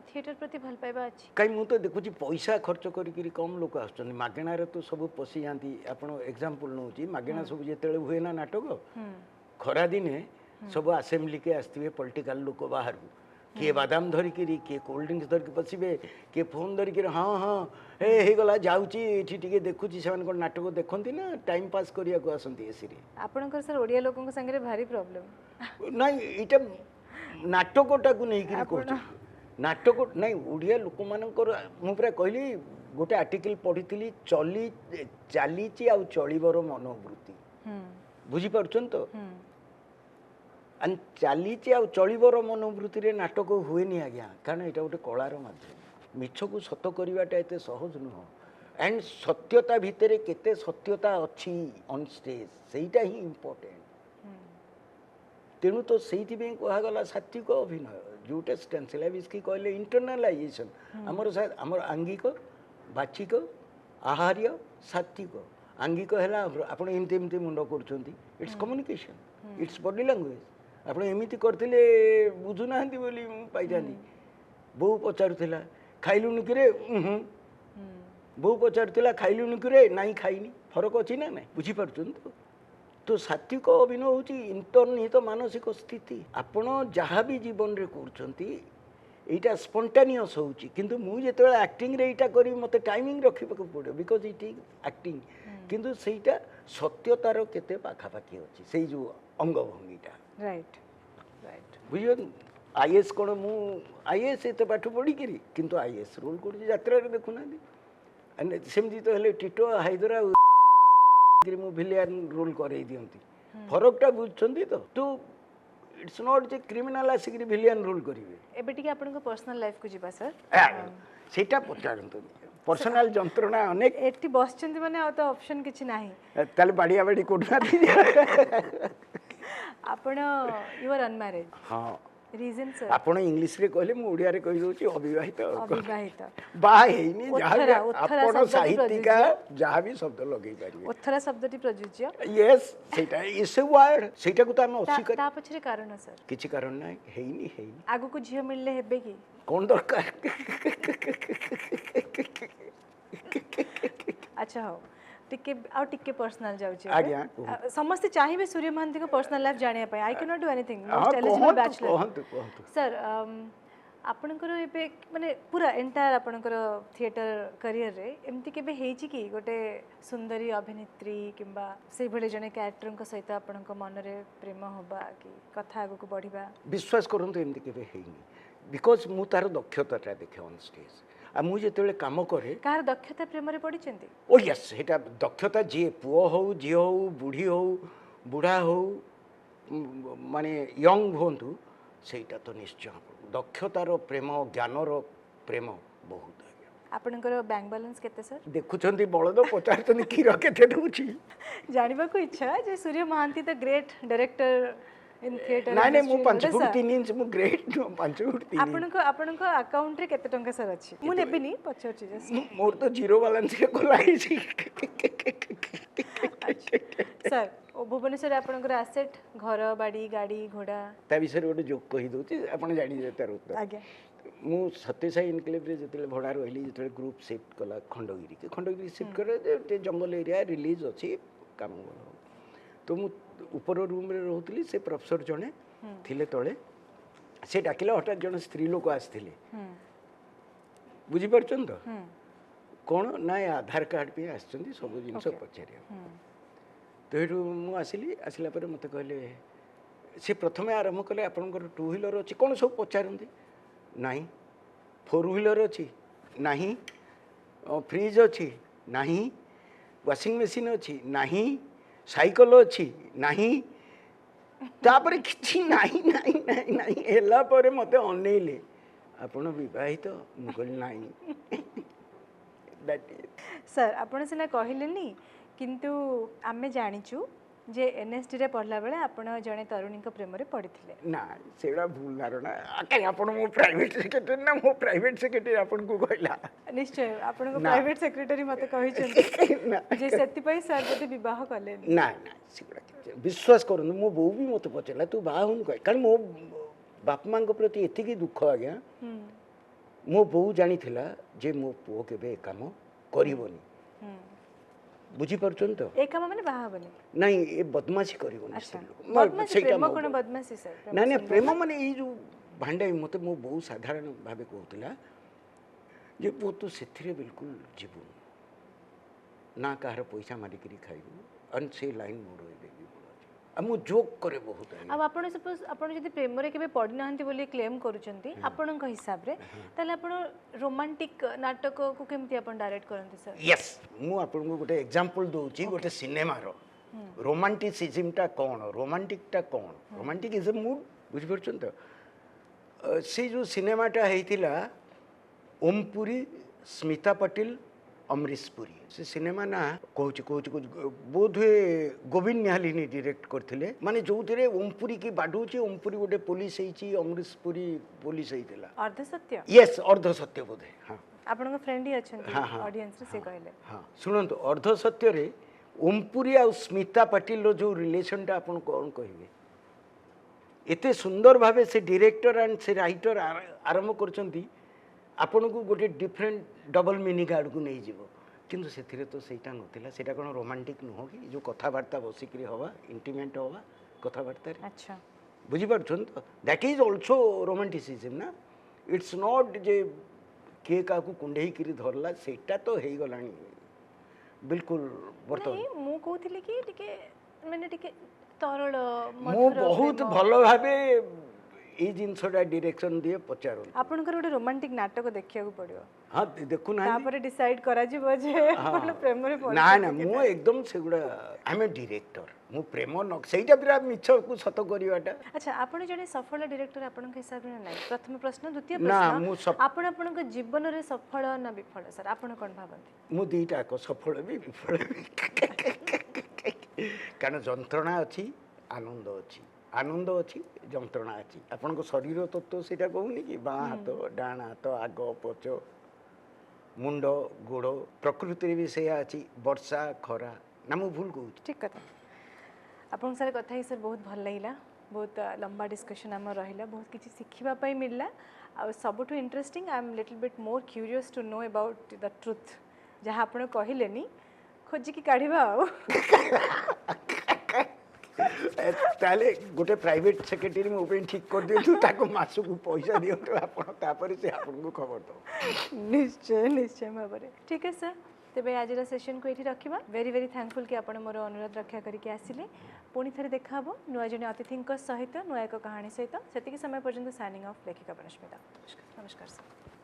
ଥିଏଟର ପ୍ରତି ଭଲ ପାଇବା ଅଛି କାହିଁ ମୁଁ ତ ଦେଖୁଛି ପଇସା ଖର୍ଚ୍ଚ କରିକିରି କମ୍ ଲୋକ ଆସୁଛନ୍ତି ମାଗଣାରେ ତ ସବୁ ପଶିଯାଆନ୍ତି ଆପଣ ଏକ୍ଜାମ୍ପଲ୍ ନେଉଛି ମାଗଣା ସବୁ ଯେତେବେଳେ ହୁଏ ନା ନାଟକ ଖରାଦିନେ ସବୁ ଆସେମ୍ବ୍ଲିକେ ଆସିଥିବେ ପଲିଟିକାଲ ଲୋକ ବାହାରୁ କିଏ ବାଦାମ ଧରିକିରି କିଏ କୋଲ୍ଡ ଡ୍ରିଙ୍କସ୍ ଧରିକି ପଶିବେ କିଏ ଫୋନ୍ ଧରିକିରି ହଁ ହଁ ହେଇଗଲା ଯାଉଛି ଏଠି ଟିକେ ଦେଖୁଛି ସେମାନେ କ'ଣ ନାଟକ ଦେଖନ୍ତି ନା ଟାଇମ୍ ପାସ୍ କରିବାକୁ ଆସନ୍ତି ଏସିରେ ଆପଣଙ୍କର ସାର୍ ଓଡ଼ିଆ ଲୋକଙ୍କ ସାଙ୍ଗରେ ଭାରି ପ୍ରୋବ୍ଲେମ୍ ନାଇଁ ଏଇଟା ନାଟକଟାକୁ ନେଇକିରି କହୁଛି नाटक नहीं ओडिया लोक मानकर मु पूरा कहली गोटे आर्टिकल पढ़ी चली चली चलवर मनोवृत्ति बुझी पार्छन तो चली चलवर मनोवृत्ति रे नाटक हुए नहीं आज्ञा कारण यहाँ गोटे कलार माध्यम मिछ को सत करवाटा एत सहज नुह एंड सत्यता भितर केते सत्यता अच्छी ऑन स्टेज सेटा ही इम्पोर्टेंट तेणु तो से कहगला सात्विक अभिनय जोटे स्टेंसिलाविस्की कहले इंटरनालाइजेशन आमर आमर आंगिक बाचिक आहार्य सात्विक आंगिक है आप एमती मुंड कर it's communication its body language आप एमती करते बुझुना बोली पाई बो पचारूला खाइलुनि कि बो पचारूला खाइलुनि कि नाई खाइनी फरक अच्छी ना ना बुझीपार तो सात्विक अभिनय हूँ इंतर्निहित मानसिक स्थिति आपण जहाँ भी जीवन रे करछंती स्पंटानियस होउची किंतु मु जेते एक्टिंग रे एटा करी मते टाइमिंग रखिबा पड़े बिकॉज इट इज एक्टिंग किंतु सेटा सत्यतार केते पाखापाखी अछि सेई जो अंगभंगीटा राइट राइट बुझियो आईएएस कोन मु आईएएस एते पाठ पढ़ी करी किंतु आईएएस रोल कर यात्रा रे देखुना दी सेमजी तो हेले टिटो हाइदरा मु विलियन रोल करे दियंती फरकटा बुझछंती तो it's not J criminal Ashik विलियन role करिवे एबे टिके आपन को पर्सनल लाइफ को जीवा सर सेटा पचारंतु पर्सनल जंत्रणा अनेक एठी बसचंती माने आ तो ऑप्शन किछि नाही ताले बाडिया बाडी कोठना दी आपण यू आर अनमैरिड हां रीजन सर आपण इंग्लिश रे कहले मु ओडिया रे कहि दोची अविवाहित अविवाहित बा हेनी जहा आपण साहित्यिका जहा भी शब्द लगै पारिबे ओथरा शब्दटी प्रयुज्य यस सेटा इस वर्ड सेटा को त हम अस्वीकार ता पछरे कारण सर किछि कारण नाही हेनी आगु को झियो मिलले हेबे की कोन दरकार अच्छा हो टिके पर्सनल जाउची आज्ञा समस्त चाहिबे सूर्य महांती को पर्सनल लाइफ जानिया पाए I can not do anything most eligible bachelor कहंतु सर आपणकर एबे माने पूरा एंटायर आपणकर थिएटर करियर रे एमती केबे हेची की गोटे सुंदरी अभिनेत्री किंबा से भले जने कैरेक्टर को सहित आपणक मन रे प्रेम होबा कि कथा आगु को बढ़िबा विश्वास करंतु एमती केबे हेनी बिकॉज मु तार दक्षताटा देखे ऑन स्टेज आ मु जेतेबेले काम करे कार दक्षता प्रेम रे पडिचंती ओ यस सेटा दक्षता जे पुओ हो झियो हो बुढ़ी हो बुढ़ा हो माने यंग होंतु सेटा तो निश्चय दक्षतार प्रेम ज्ञानर प्रेम बहुत आपनकर बैंक बैलेंस केते सर देखुछंती बळद पचारतनी खीर केते दउची जानिबा को इच्छा जे Surya Mohanty the great director in theatre नाही मु 5 फुट 3 इंच मु ग्रेट 5 फुट 3 आपनको अकाउंट रे केते टंका सर अछि मु नेबिनी पछोछि जस्ट मोर तो जीरो बैलेंस रे कोलाई छी सर ओ भुवनेश्वर आपनकर एसेट घर बाड़ी गाड़ी घोड़ा ता विषय गोटे जोक कहि दउची आपण जानि जे तार उत्तर आज्ञा मु सत्यसाई इनक्लेव रे जतले भडा रहली जतले ग्रुप शिफ्ट कला खंडगिरी शिफ्ट करे जंगल एरिया रिलीज अछि काम तो मु ऊपर रूम रे रहउतली से प्रोफेसर जने थिले तळे से डाकिला हठात जने स्त्री लोक आस्थिले बुझी परछन तो कोन ना आधार कार्ड पे आछंती सब जिंस पचारिया तो हेटु मु आसिला पर मते कहले से प्रथमे आरंभ कले आपनकर टू व्हीलर अछि कोन सब पचारंती नाही फोर व्हीलर अछि नाही फ्रिज अछि नाही वाशिंग मशीन अछि नाही साइकल अच्छी नाही तापर किछि नाही नाही नाही नाही एला परे मते अनेले आपण विवाहित मुगल नाही दैट सर आपण सिना कहिलेनी किंतु आमे जानिचु जे एनएसडी रे पढ़ला बेले आपण जने तरुणी को प्रेम रे पड़िथिले ना सेडा भूल धारणा आके आपण मो प्राइवेट सेक्रेटरी ना मो प्राइवेट सेक्रेटरी आपण को कहला निश्चय आपण को प्राइवेट सेक्रेटरी मते कहि छन जे सेति पई सर जति विवाह कले ना ना सेडा विश्वास करनु मो बो भी मते पचला तू बा हुन कह कारण मो बाप मां को प्रति एति की दुख आ गया मो बो जानी थिला जे मो पो केबे काम करिवनी बुझी परछन तो ए काम माने बाहा बने नहीं ए बदमाशी करिवनी अच्छा बदमाशी प्रेम कोन बदमाशी सर ना ना प्रेम माने ई जो भांडे मते मो बहुत साधारण भाबे कहउतला जे पो तो सेथिरे बिल्कुल जीवन ना काहर पैसा मारी करी खाइबो अन से लाइन मोड़ होइबे मु जोक करे बहुत अब आपण सपोज आपण जदि प्रेम रे केबे पढि नाहंती बोली क्लेम करूचंती आपणक हिसाब रे ताले आपण रोमांटिक नाटक को केमती आपण डायरेक्ट करंती सर यस मु आपन को गोटे एग्जांपल दोची गोटे सिनेमा रो रोमांटिसिज्म टा कोन रोमांटिक टा कोन रोमांटिक इज अ मूड बुझ परछन तो से जो सिनेमा टा हेतिला ओमपुरी स्मिता पटेल अमरीश पुरी से सिनेमा ना कहूँ बोध हुए गोविंद निहालिनी डायरेक्ट करथिले माने जो थे ओमपुरी की बाडूची ओमपुरी गोटे पुलिस होईची अमरीश पुरी पुलिस होईतिला अर्ध सत्य यस अर्ध सत्य बोधे हाँ आपण फ्रेंड ही अछंती हाँ, हाँ, ऑडियंस रे से कहले हाँ शुणु अर्ध सत्य रे ओमपुरी आ स्मिता पाटिल रो जो रिलेशन टा आपण कौन कहिबे एते सुंदर भावे से डायरेक्टर एंड से राइटर आरंभ करचंती आपण को गोटे डिफरेंट डबल मीनिंग आड़ को नहीं जीवो किंतु से तो सेटा नथिला सेटा कोन रोमांटिक नुह कि जो कथाबार्ता बसिकरी हवा इंटीमेट हवा कथाबार्ता रे अच्छा बुझी पारछन तो दैट इज आल्सो रोमांटिसिज्म ना इट्स नॉट जे के का को कुंडेई करी धरला सेटा तो हेई गलानी बिल्कुल बर्तमान नहीं मु कहथिली कि टिके माने टिके तरल मु बहुत भलो भाबे ए जिनसटा डायरेक्शन दिए पचारो आपनकर गोटे रोमांटिक नाटक देखिया को पड़ियो हाँ देखु ना तापर डिसाइड करा जिवो जे आपण प्रेम रे पड़ ना ना मु एकदम सेगुडा आई एम ए डायरेक्टर मु प्रेम न सेटा बिरा मिछ को सत करिवाटा अच्छा आपण जने सफल डायरेक्टर आपण के हिसाब रे नाही प्रथम प्रश्न द्वितीय ना, प्रश्न आपण आपण के जीवन रे सफल ना विफल सर आपण कोन भाबंती मु दीटा को सफल भी विफल भी कारण जंत्रणा अछि आनंद अछि आनंद अच्छी जंत्रणा अच्छी आपण को शरीर तत्व से कहूनी कि बाँ हाथ डाण हाथ आग पछ मुंड गोड़ प्रकृति भी से अच्छी वर्षा खरा ना मु भूल कहूँ ठीक कथा आपन सारे कथा ही सर बहुत भल लगिला बहुत लंबा डिस्कशन आम रहिला बहुत किछि सिखिबा पई मिलला आ सबटु interesting I am little bit more curious to know about the truth जहाँ आपण कहिलेनी खोजी की काढिबा ताले गोटे प्राइवेट सेक्रेटरी मो पे ठीक कर दियो ताको मासु को पैसा दियो तो आपण तापर से आपण को खबर दो निश्चय निश्चय भाବରେ ठीक है सर तेबे आज सेशन को एठी रखिबा वेरी वेरी थैंकफुल कि आपण मोर अनुरोध रक्षा करके आसिले पुणी थरे देखा हबो नुआ जने अतिथिंक सहित नुआ एक कहानी सहित सेतिकी समय पर्यंत साइनिंग ऑफ लेखिका बनस्मिता नमस्कार सर।